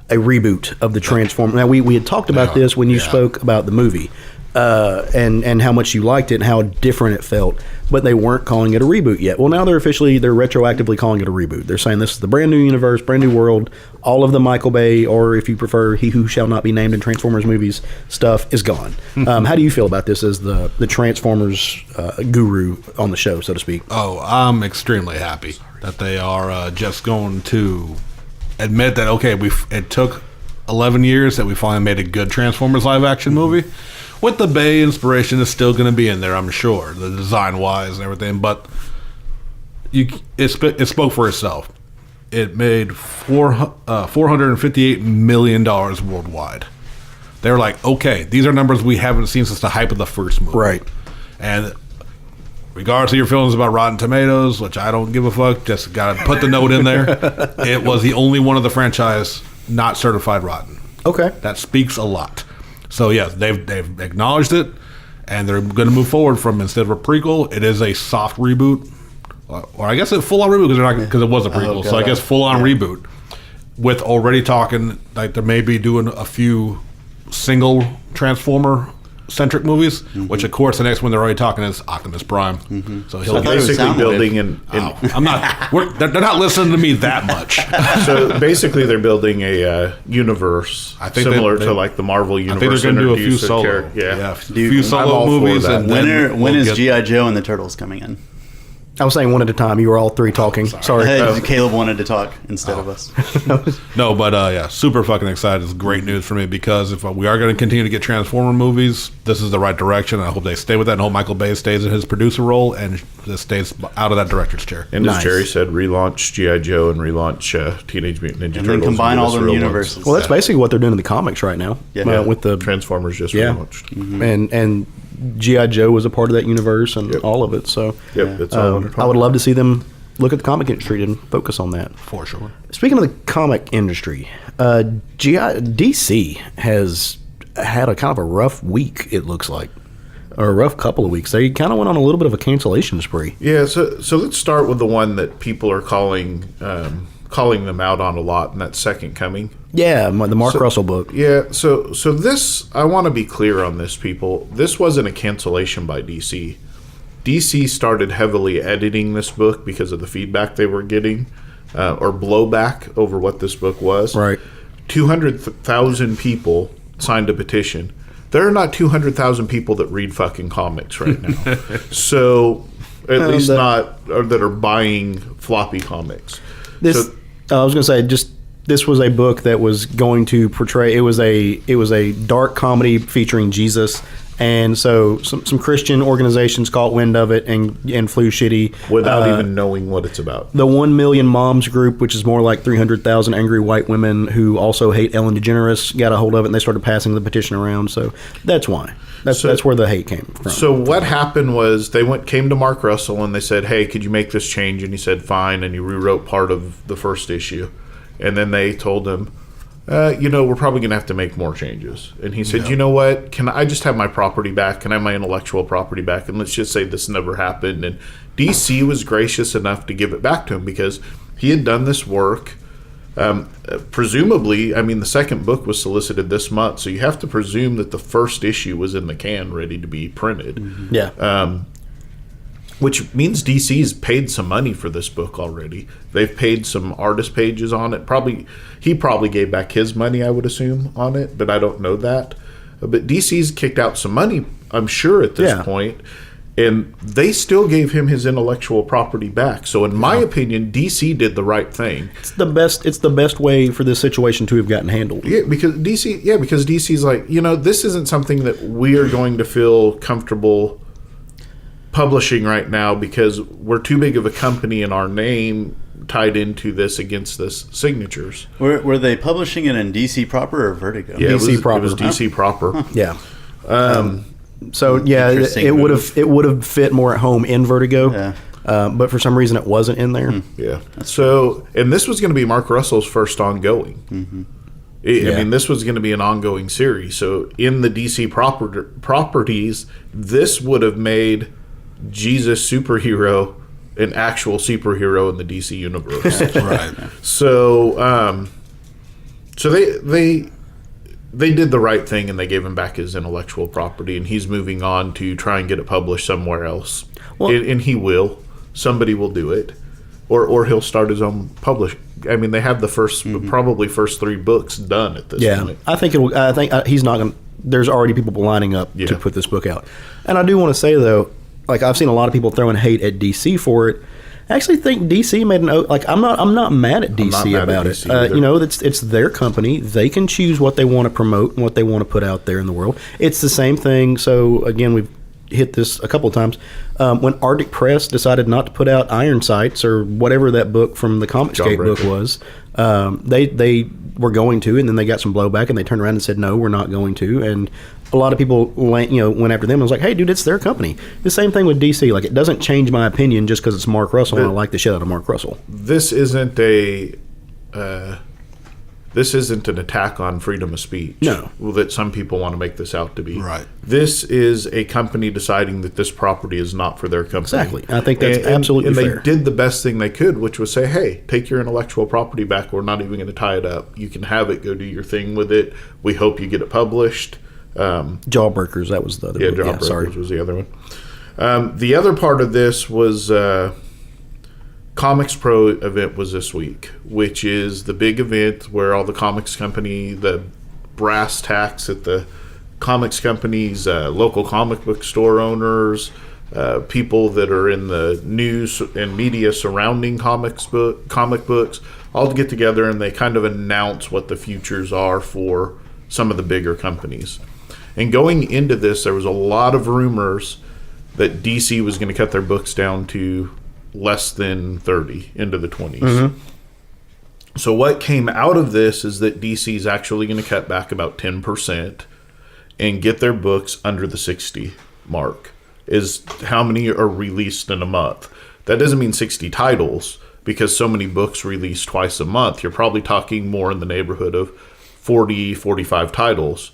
reboot of the Transformers. Now, we had talked about this when you spoke about the movie. And how much you liked it and how different it felt, but they weren't calling it a reboot yet. Well, now they're retroactively calling it a reboot. They're saying this is the brand new universe, brand new world. All of the Michael Bay, or if you prefer, He Who Shall Not Be Named in Transformers movies stuff is gone. How do you feel about this as the Transformers guru on the show, so to speak? Oh, I'm extremely happy that they are just going to admit that, okay, it took 11 years that we finally made a good Transformers live-action movie. With the Bay inspiration is still going to be in there, I'm sure, the design-wise and everything. But it spoke for itself. It made $458 million worldwide. They were like, okay, these are numbers we haven't seen since the hype of the first movie. Right. And regardless of your feelings about Rotten Tomatoes, which I don't give a fuck, just got to put the note in there, it was the only one of the franchise not certified rotten. Okay. That speaks a lot. So, yes, they've acknowledged it, and they're going to move forward from, instead of a prequel, it is a soft reboot. Or I guess a full-on reboot, because it was a prequel. So I guess full-on reboot, with already talking, like they may be doing a few single Transformer-centric movies, which, of course, the next one they're already talking is Optimus Prime. So he'll basically building I'm not. They're not listening to me that much. So basically, they're building a universe similar to like the Marvel universe. I think they're going to do a few solo, a few solo movies. And when is G.I. Joe and the Turtles coming in? I was saying one at a time. You were all three talking. Sorry. Caleb wanted to talk instead of us. No, but super fucking excited. It's great news for me, because if we are going to continue to get Transformer movies, this is the right direction. I hope they stay with that, and hope Michael Bay stays in his producer role and just stays out of that director's chair. And as Jerry said, relaunch G.I. Joe and relaunch Teenage Mutant Ninja Turtles. And then combine all them universes. Well, that's basically what they're doing in the comics right now. With the Transformers just relaunched. And G.I. Joe was a part of that universe and all of it. So It's all I would love to see them look at the comic industry and focus on that. For sure. Speaking of the comic industry, DC has had a kind of a rough week, it looks like. Or a rough couple of weeks. They kind of went on a little bit of a cancellation spree. Yeah, so let's start with the one that people are calling them out on a lot, and that's Second Coming. Yeah, the Mark Russell book. Yeah, so this, I want to be clear on this, people. This wasn't a cancellation by DC. DC started heavily editing this book because of the feedback they were getting, or blowback over what this book was. Right. 200,000 people signed a petition. There are not 200,000 people that read fucking comics right now. So, at least not, or that are buying floppy comics. I was going to say, this was a book that was going to portray, it was a dark comedy featuring Jesus. And so some Christian organizations caught wind of it and flew shitty. Without even knowing what it's about. The 1 Million Moms group, which is more like 300,000 angry white women who also hate Ellen DeGeneres, got a hold of it and they started passing the petition around. So that's why. That's where the hate came from. So what happened was they came to Mark Russell and they said, hey, could you make this change? And he said, fine. And he rewrote part of the first issue. And then they told him, we're probably going to have to make more changes. And he said, you know what? Can I just have my property back? Can I have my intellectual property back? And let's just say this never happened. And DC was gracious enough to give it back to him because he had done this work. Presumably, the second book was solicited this month. So you have to presume that the first issue was in the can ready to be printed. Mm-hmm. Yeah. Which means DC's paid some money for this book already. They've paid some artist pages on it. He probably gave back his money, I would assume, on it, but I don't know that. But DC's kicked out some money, I'm sure, at this point, and they still gave him his intellectual property back. So, in my opinion, DC did the right thing. It's the best way for this situation to have gotten handled. Yeah, because DC's like, this isn't something that we are going to feel comfortable publishing right now because we're too big of a company and our name tied into this against this signatures. Were they publishing it in DC proper or Vertigo? Yeah, DC proper. It was DC proper. Yeah. It would have fit more at home in Vertigo. Yeah. But for some reason it wasn't in there. Yeah. So, and this was going to be Mark Russell's first ongoing. Mm-hmm. This was going to be an ongoing series. So in the DC properties, this would have made Jesus superhero an actual superhero in the DC universe. Right. So they did the right thing and they gave him back his intellectual property and he's moving on to try and get it published somewhere else. Well, and he will. Somebody will do it. Or he'll start his own publish. They have the probably first 3 books done at this point. I think he's not going to. There's already people lining up to put this book out. And I do want to say, though, like I've seen a lot of people throwing hate at DC for it. I actually think DC made I'm not mad at DC about it. It's their company. They can choose what they want to promote and what they want to put out there in the world. It's the same thing. So again, we've hit this a couple of times. When Arctic Press decided not to put out Iron Sights or whatever that book from the Comicscape book was, they were going to, and then they got some blowback, and they turned around and said, no, we're not going to. And a lot of people went after them and was like, hey, dude, it's their company. The same thing with DC. Like, it doesn't change my opinion just because it's Mark Russell, and I like the shit out of Mark Russell. This isn't an attack on freedom of speech. No. That some people want to make this out to be. Right. This is a company deciding that this property is not for their company. Exactly. I think that's absolutely fair. And they did the best thing they could, which was say, hey, take your intellectual property back. We're not even going to tie it up. You can have it. Go do your thing with it. We hope you get it published. Jawbreakers, that was the other one. Jawbreakers was the other one. The other part of this was... Comics Pro event was this week, which is the big event where all the comics company, the brass tacks at the comics companies, local comic book store owners, people that are in the news and media surrounding comic books, all get together and they kind of announce what the futures are for some of the bigger companies. And going into this, there was a lot of rumors that DC was going to cut their books down to less than 30 into the 20s. Mm-hmm. So what came out of this is that DC is actually going to cut back about 10% and get their books under the 60 mark, is how many are released in a month. That doesn't mean 60 titles, because so many books release twice a month. You're probably talking more in the neighborhood of 40, 45 titles.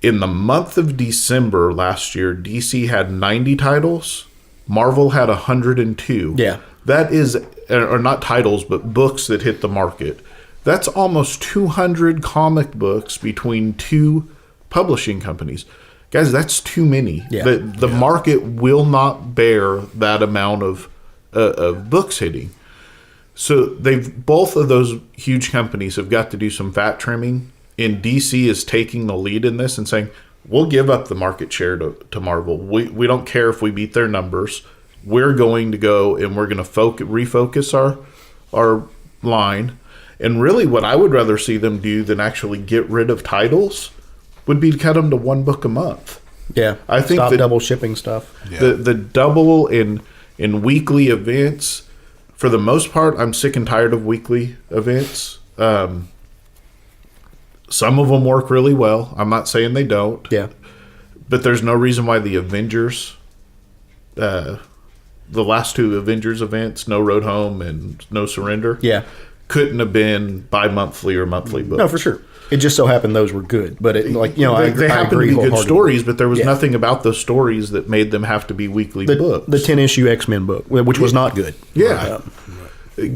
In the month of December last year, DC had 90 titles. Marvel had 102. Yeah. That is, or not titles, but books that hit the market. That's almost 200 comic books between two publishing companies. Guys, that's too many. Yeah. The market will not bear that amount of books hitting. So both of those huge companies have got to do some fat trimming, and DC is taking the lead in this and saying, we'll give up the market share to Marvel. We don't care if we beat their numbers. We're going to go and we're going to refocus our line. And really what I would rather see them do than actually get rid of titles would be to cut them to one book a month. Yeah. I think stop double shipping stuff. Yeah. The double in weekly events, for the most part, I'm sick and tired of weekly events. Some of them work really well. I'm not saying they don't. Yeah. But there's no reason why the Avengers, the last two Avengers events, No Road Home and No Surrender, couldn't have been bi-monthly or monthly books. No, for sure. It just so happened those were good, but they happen to be good stories, but there was nothing about those stories that made them have to be weekly books. The 10-issue X-Men book, which was not good. Yeah,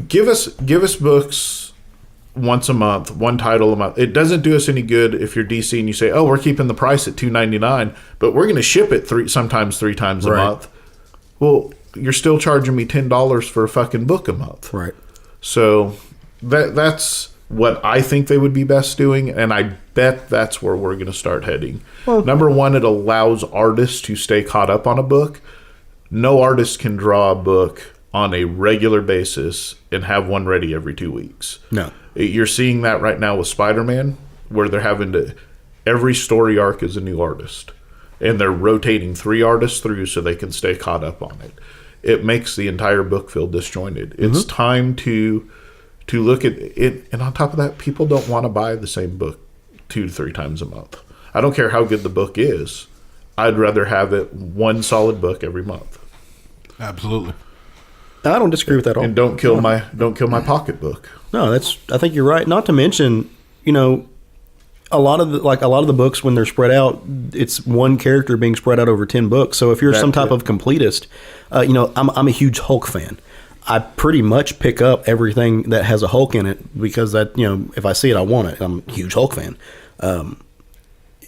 give us books once a month, one title a month. It doesn't do us any good if you're DC and you say, "Oh, we're keeping the price at $2.99, but we're going to ship it sometimes three times a month." Well, you're still charging me $10 for a fucking book a month, right? So that's what I think they would be best doing, and I bet that's where we're going to start heading. Well, number one, it allows artists to stay caught up on a book. No artist can draw a book on a regular basis and have one ready every 2 weeks. No. You're seeing that right now with Spider-Man, where they're having to... Every story arc is a new artist, and they're rotating 3 artists through so they can stay caught up on it. It makes the entire book feel disjointed. It's time to look at it, and on top of that, people don't want to buy the same book 2 to 3 times a month. I don't care how good the book is. I'd rather have it one solid book every month. Absolutely. I don't disagree with that at all. And don't kill my pocketbook. No, I think you're right. Not to mention, a lot of the books, when they're spread out, it's one character being spread out over 10 books. So if you're some type of completist, I'm a huge Hulk fan. I pretty much pick up everything that has a Hulk in it because that, if I see it, I want it. I'm a huge Hulk fan.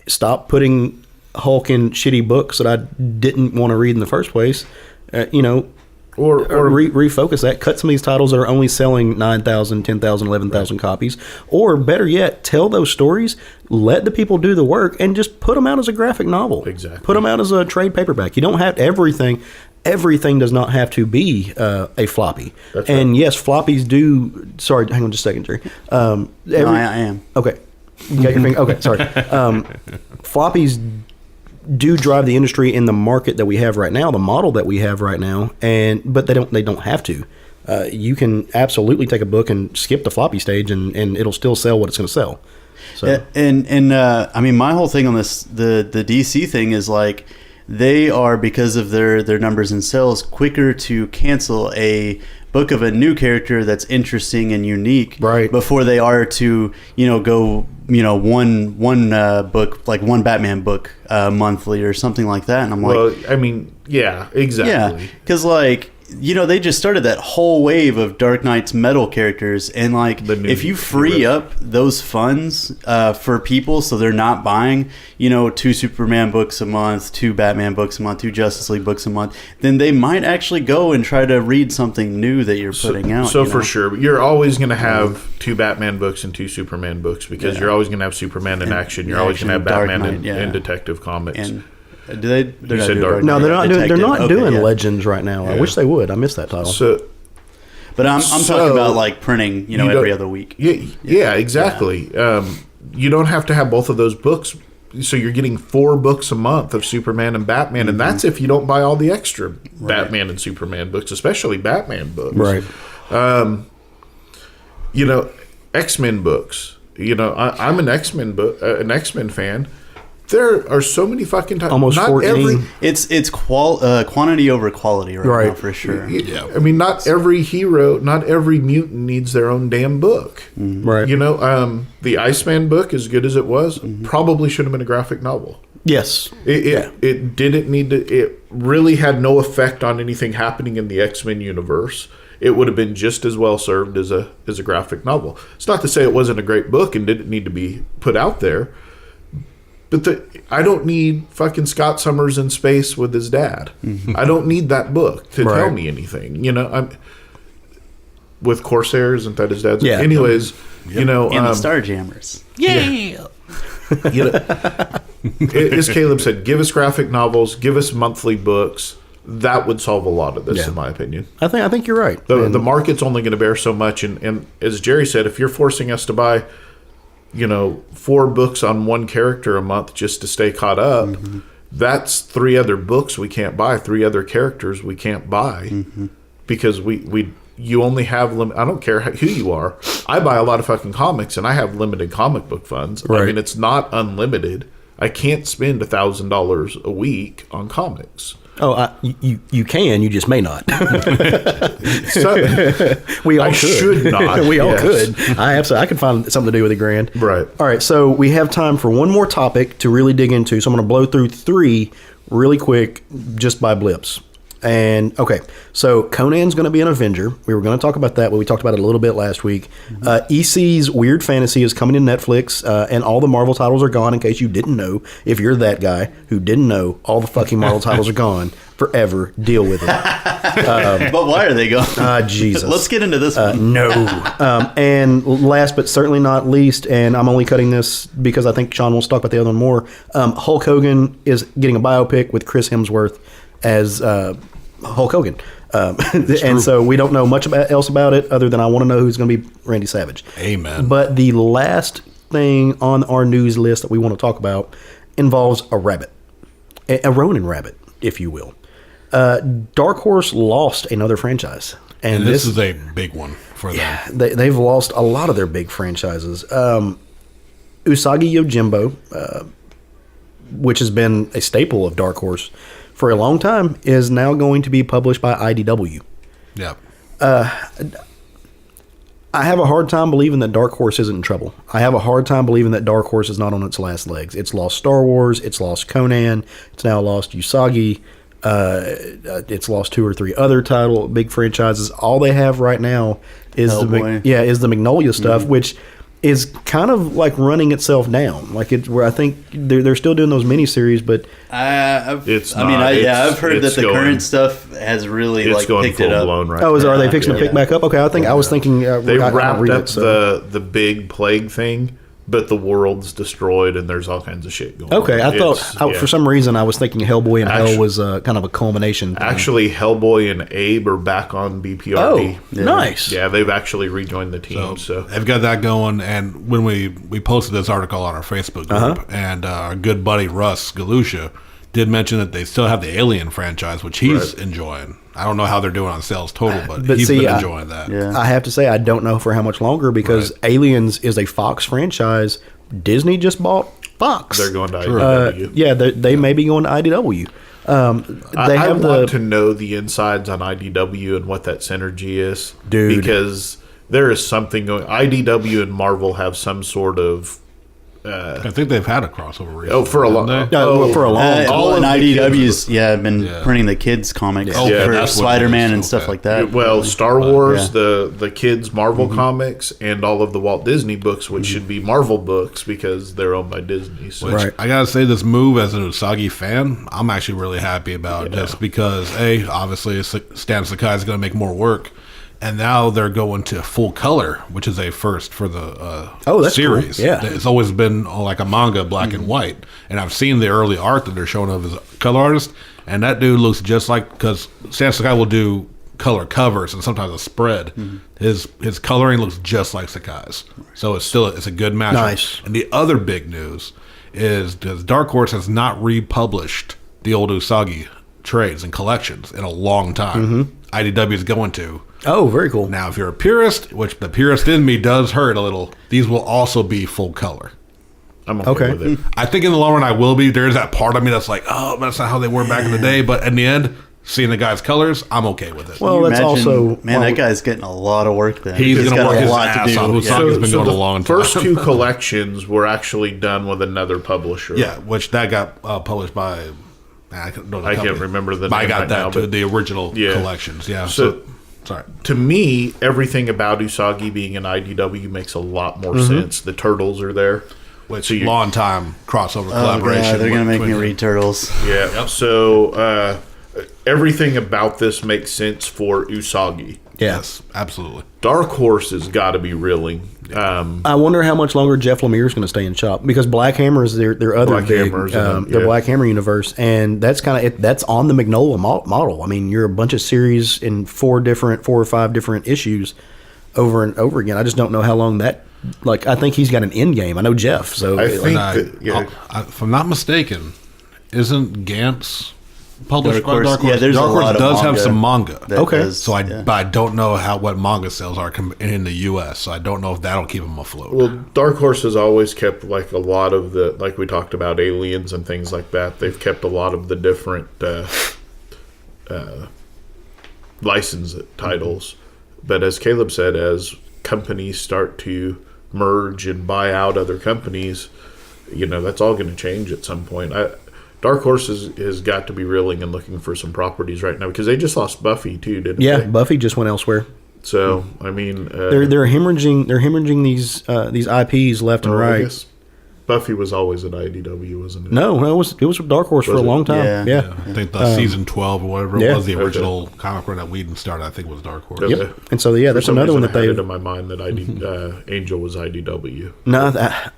Stop putting Hulk in shitty books that I didn't want to read in the first place. Or refocus that. Cut some of these titles that are only selling 9,000, 10,000, 11,000 copies. Or better yet, tell those stories, let the people do the work, and just put them out as a graphic novel. Exactly. Put them out as a trade paperback. You don't have everything. Everything does not have to be a floppy. That's right. And yes, floppies do. Sorry, hang on just a second, Jerry. No, I am. Okay. You got your finger? Okay, sorry. Floppies do drive the industry in the market that we have right now, the model that we have right now, but they don't have to. You can absolutely take a book and skip the floppy stage, and it'll still sell what it's going to sell. So. I mean, my whole thing on this, the DC thing is like, they are, because of their numbers in sales, quicker to cancel a book of a new character that's interesting and unique, right, before they are to go one book, like one Batman book monthly or something like that. And I'm like, well, I mean, yeah, exactly. Yeah, because they just started that whole wave of Dark Knight's metal characters, and if you free up those funds for people so they're not buying 2 Superman books a month, 2 Batman books a month, 2 Justice League books a month, then they might actually go and try to read something new that you're putting out. So for sure, you're always going to have 2 Batman books and 2 Superman books, because you're always going to have Superman in action. You're always going to have Batman in Detective Comics. And do they? No, they're not doing. They're not doing Legends right now. I wish they would. I missed that title. But I'm talking about printing, every other week. Yeah, exactly. Yeah. You don't have to have both of those books, so you're getting 4 books a month of Superman and Batman, and that's if you don't buy all the extra Batman and Superman books, especially Batman books. Right. X-Men books. I'm an X-Men fan. There are so many fucking times. Almost not 14. It's quantity over quality right now, for sure. Yeah. I mean, not every hero, not every mutant needs their own damn book. Right. You know, the Iceman book, as good as it was, probably should have been a graphic novel. Yes. It didn't need to. It really had no effect on anything happening in the X-Men universe. It would have been just as well served as a graphic novel. It's not to say it wasn't a great book and didn't need to be put out there. But I don't need fucking Scott Summers in space with his dad. I don't need that book to tell me anything. You know, I'm with Corsair, isn't that his dad's? Yeah. Anyways, you know, And the Starjammers. you know, as Caleb said, give us graphic novels, give us monthly books. That would solve a lot of this, in my opinion. I think you're right. The market's only going to bear so much, and as Jerry said, if you're forcing us to buy, you know, 4 books on one character a month just to stay caught up, that's 3 other books we can't buy, 3 other characters we can't buy, because you only have I don't care who you are. I buy a lot of fucking comics, and I have limited comic book funds. Right. I mean, it's not unlimited. I can't spend $1,000 a week on comics. Oh, you can. You just may not. So, We all I could. should not. We all Yes. could. I could find something to do with $1,000. Right. All right. So we have time for one more topic to really dig into. So I'm going to blow through 3 really quick, just by blips. And okay, so Conan's going to be an Avenger. We were going to talk about that, but we talked about it a little bit last week. EC's Weird Fantasy is coming to Netflix, and all the Marvel titles are gone. In case you didn't know, if you're that guy who didn't know, all the fucking Marvel titles are gone forever. Deal with it. But why are they gone? Jesus. Let's get into this one. No. And last but certainly not least, and I'm only cutting this because I think Sean wants to talk about the other one more. Hulk Hogan is getting a biopic with Chris Hemsworth as Hulk Hogan. And so we don't know much else about it other than I want to know who's going to be Randy Savage. Amen. But the last thing on our news list that we want to talk about involves a rabbit. A Ronin rabbit, if you will. Dark Horse lost another franchise. And this is a big one for them. They've lost a lot of their big franchises. Usagi Yojimbo, which has been a staple of Dark Horse for a long time, is now going to be published by IDW. Yeah. I have a hard time believing that Dark Horse isn't in trouble. I have a hard time believing that Dark Horse is not on its last legs. It's lost Star Wars. It's lost Conan. It's now lost Usagi. It's lost 2 or 3 other big franchises. All they have right now is is the Magnolia stuff, which is kind of like running itself down. Like where I think they're still doing those miniseries, but I've heard that the current stuff has really it's going picked full it up. blown right are now. they fixing to pick back up? Okay, I was thinking They wrapped up the big plague thing, but the world's destroyed and there's all kinds of shit going on. Okay, I thought for some reason I was thinking Hellboy and Hell was kind of a culmination thing. Actually, Hellboy and Abe are back on BPRD. Oh, nice. Yeah, they've actually rejoined the team. So they've got that going. And when we posted this article on our Facebook group, and our good buddy Russ Galusha did mention that they still have the Alien franchise, which he's enjoying. I don't know how they're doing on sales total, but he's been enjoying that. Yeah. I have to say I don't know for how much longer because Aliens is a Fox franchise. Disney just bought Fox. they're going to IDW. They may be going to IDW. I want to know the insides on IDW and what that synergy is. Dude. Because there is something going. IDW and Marvel have some sort of. I think they've had a crossover recently. for a long time. All in IDW's have been printing the kids comics for Spider-Man and stuff like that. Well, Star Wars, the kids Marvel comics, and all of the Walt Disney books, which should be Marvel books because they're owned by Disney. So. Which, I gotta say, this move as an Usagi fan, I'm actually really happy about, just because obviously Stan Sakai is going to make more work. And now they're going to full color, which is a first for the series. Cool. Yeah. It's always been like a manga, black and white. And I've seen the early art that they're showing of as a color artist, and that dude looks just like, because Stan Sakai will do color covers and sometimes a spread. His coloring looks just like Sakai's. So it's a good matchup. Nice. And the other big news is Dark Horse has not republished the old Usagi trades and collections in a long time. IDW is going to. Oh, very cool. Now, if you're a purist, which the purist in me does hurt a little, these will also be full color. I'm okay with it. I think in the long run I will be. There's that part of me that's like, oh, that's not how they were back in the day. But in the end, seeing the guy's colors, I'm okay with it. Well, that's also... Man, that guy's getting a lot of work then. He's going to work his lot ass off. Usagi's been going a long time. First two collections were actually done with another publisher. Yeah, which that got published by... I can't remember the name. I got right that now, to the original collections. Yeah. So, sorry. To me, everything about Usagi being an IDW makes a lot more sense. The turtles are there. Which long time crossover collaboration. God, they're going to make me read Turtles. Yeah. Yep. So everything about this makes sense for Usagi. Yeah. Yes, absolutely. Dark Horse has got to be reeling. I wonder how much longer Jeff Lemire is going to stay in shop, because Black Hammer is their other Black big, Hammer's their Black Hammer universe, and that's kind of that's on the Mignola model. I mean, you're a bunch of series in 4 or 5 different issues over and over again. I just don't know how long that. Like, I think he's got an end game. I know Jeff, so I think if I'm not mistaken, isn't Gantz published by Dark Horse? Yeah, there's Dark a Horse lot of does have manga some manga. Okay. But I don't know what manga sales are in the U.S., so I don't know if that'll keep them afloat. Well, Dark Horse has always kept like a lot of the, like we talked about, aliens and things like that. They've kept a lot of the different license titles. But as Caleb said, as companies start to merge and buy out other companies, that's all going to change at some point. Dark Horse has got to be reeling and looking for some properties right now, because they just lost Buffy too, didn't they? Yeah, Buffy just went elsewhere. So I mean, they're hemorrhaging these IPs left and right. I guess Buffy was always an IDW, wasn't it? No, it was Dark Horse for a long time. Yeah. I think the season 12 or whatever it was, the original comic run that Whedon started, I think was Dark Horse. Okay. Yep. And so that's another one that I had it in my mind that Angel was IDW. No,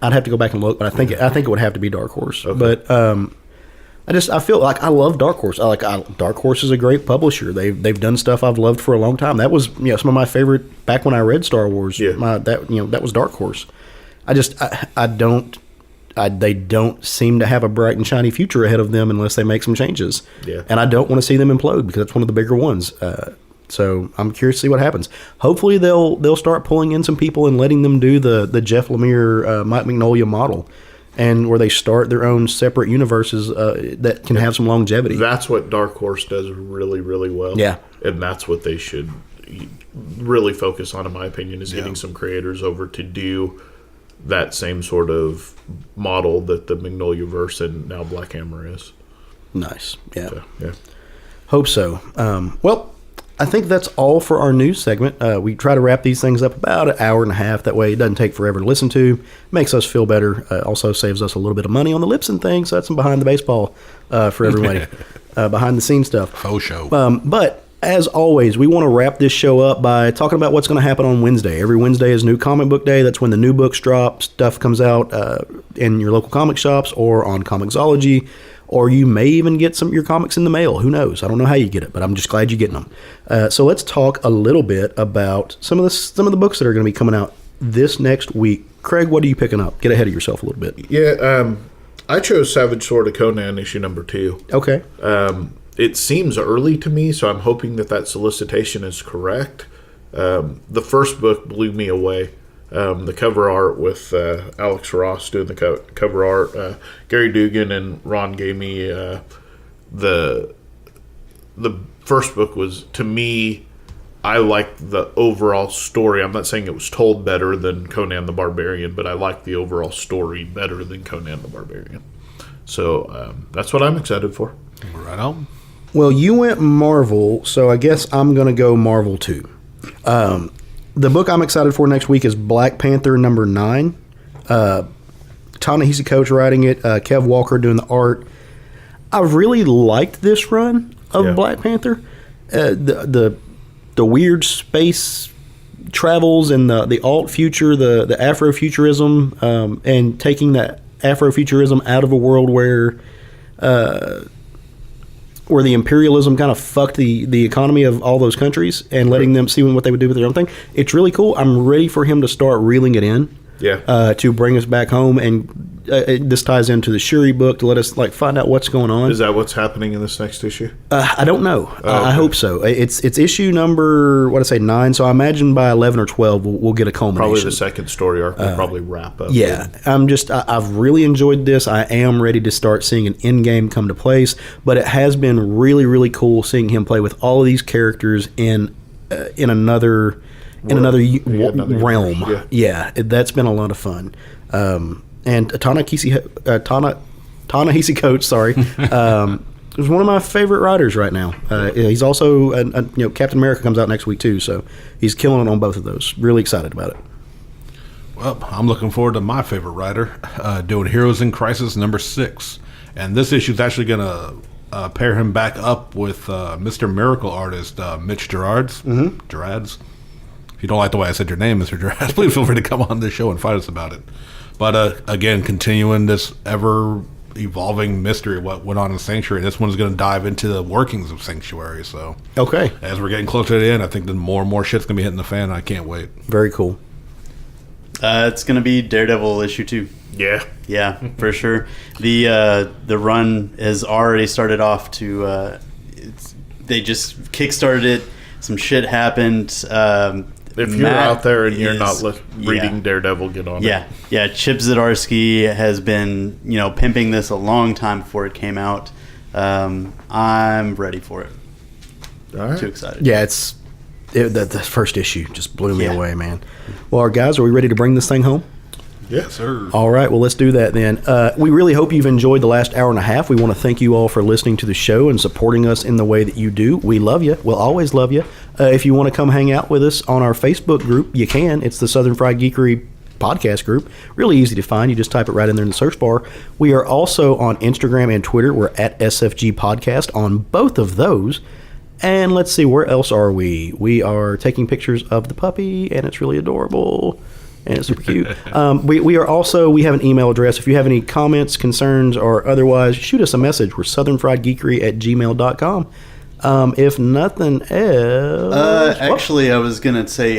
I'd have to go back and look, but I think it would have to be Dark Horse. Okay. But I feel like I love Dark Horse. Dark Horse is a great publisher. They've done stuff I've loved for a long time. That was some of my favorite back when I read Star Wars. Yeah. That was Dark Horse. They don't seem to have a bright and shiny future ahead of them unless they make some changes. Yeah. And I don't want to see them implode, because that's one of the bigger ones. So I'm curious to see what happens. Hopefully they'll start pulling in some people and letting them do the Jeff Lemire, Mike Mignola model, and where they start their own separate universes that can have some longevity. That's what Dark Horse does really, really well. Yeah. And that's what they should really focus on, in my opinion, is getting some creators over to do that same sort of model that the Mignola-verse and now Black Hammer is. Nice. Yeah. So, yeah. Hope so. Well, I think that's all for our news segment. We try to wrap these things up about an hour and a half. That way it doesn't take forever to listen to. Makes us feel better. Also saves us a little bit of money on the lips and things. So that's some behind the baseball for everybody. Behind the scenes stuff. Faux show. But as always, we want to wrap this show up by talking about what's going to happen on Wednesday. Every Wednesday is New Comic Book Day. That's when the new books drop. Stuff comes out in your local comic shops or on Comixology. Or you may even get some of your comics in the mail. Who knows? I don't know how you get it, but I'm just glad you're getting them. So let's talk a little bit about some of the books that are going to be coming out this next week. Craig, what are you picking up? Get ahead of yourself a little bit. Yeah, I chose Savage Sword of Conan issue number 2. Okay. It seems early to me, so I'm hoping that solicitation is correct. The first book blew me away. The cover art with Alex Ross doing the cover art. Gary Dugan and Ron gave me the first book was, to me, I liked the overall story. I'm not saying it was told better than Conan the Barbarian, but I liked the overall story better than Conan the Barbarian. So that's what I'm excited for. Right on. Well, you went Marvel, so I guess I'm going to go Marvel too. The book I'm excited for next week is Black Panther number 9. Ta-Nehisi Coates writing it, Kev Walker doing the art. I really liked this run of Black Panther. The weird space travels and the alt future, the Afrofuturism, and taking that Afrofuturism out of a world where the imperialism kind of fucked the economy of all those countries and letting them see what they would do with their own thing. It's really cool. I'm ready for him to start reeling it in. Yeah. To bring us back home and this ties into the Shuri book to let us find out what's going on. Is that what's happening in this next issue? I don't know. Okay. I hope so. It's issue number 9. So I imagine by 11 or 12 we'll get a culmination. Probably the second story arc will probably wrap up. Yeah, I've really enjoyed this. I am ready to start seeing an end game come to place. But it has been really, really cool seeing him play with all of these characters in another realm. Yeah, that's been a lot of fun. And Ta-Nehisi Coates, sorry, is one of my favorite writers right now. He's also, Captain America comes out next week too, so he's killing it on both of those. Really excited about it. Well, I'm looking forward to my favorite writer doing Heroes in Crisis number 6, and this issue is actually going to pair him back up with Mr. Miracle artist Mitch Gerards. Gerards. If you don't like the way I said your name, Mr. Gerards, please feel free to come on this show and fight us about it. But again, continuing this ever-evolving mystery of what went on in Sanctuary, this one's going to dive into the workings of Sanctuary. So, okay, as we're getting closer to the end, I think that more and more shit's going to be hitting the fan. I can't wait. Very cool. It's going to be Daredevil issue 2. Yeah, for sure. The run has already started off to. They just kickstarted it. Some shit happened. If you're out there and you're not reading Daredevil, get on it. Yeah. Chip Zdarsky has been, pimping this a long time before it came out. I'm ready for it. All right. Too excited. Yeah, the first issue just blew me away, man. Well, guys, are we ready to bring this thing home? Yes, sir. All right, well, let's do that then. We really hope you've enjoyed the last hour and a half. We want to thank you all for listening to the show and supporting us in the way that you do. We love you. We'll always love you. If you want to come hang out with us on our Facebook group, you can. It's the Southern Fried Geekery podcast group. Really easy to find. You just type it right in there in the search bar. We are also on Instagram and Twitter. We're at SFG Podcast on both of those. And let's see, where else are we? We are taking pictures of the puppy, and it's really adorable. And it's super cute. We have an email address. If you have any comments, concerns, or otherwise, shoot us a message. We're southernfriedgeekery@gmail.com. If nothing else... actually, I was going to say,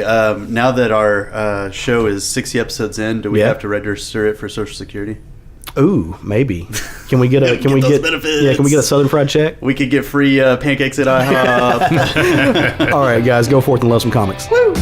now that our show is 60 episodes in, do we have to register it for Social Security? Ooh, maybe. Can we get a benefits. Yeah, can we get a Southern Fried check? We could get free pancakes at IHOP. All right, guys, go forth and love some comics. Woo!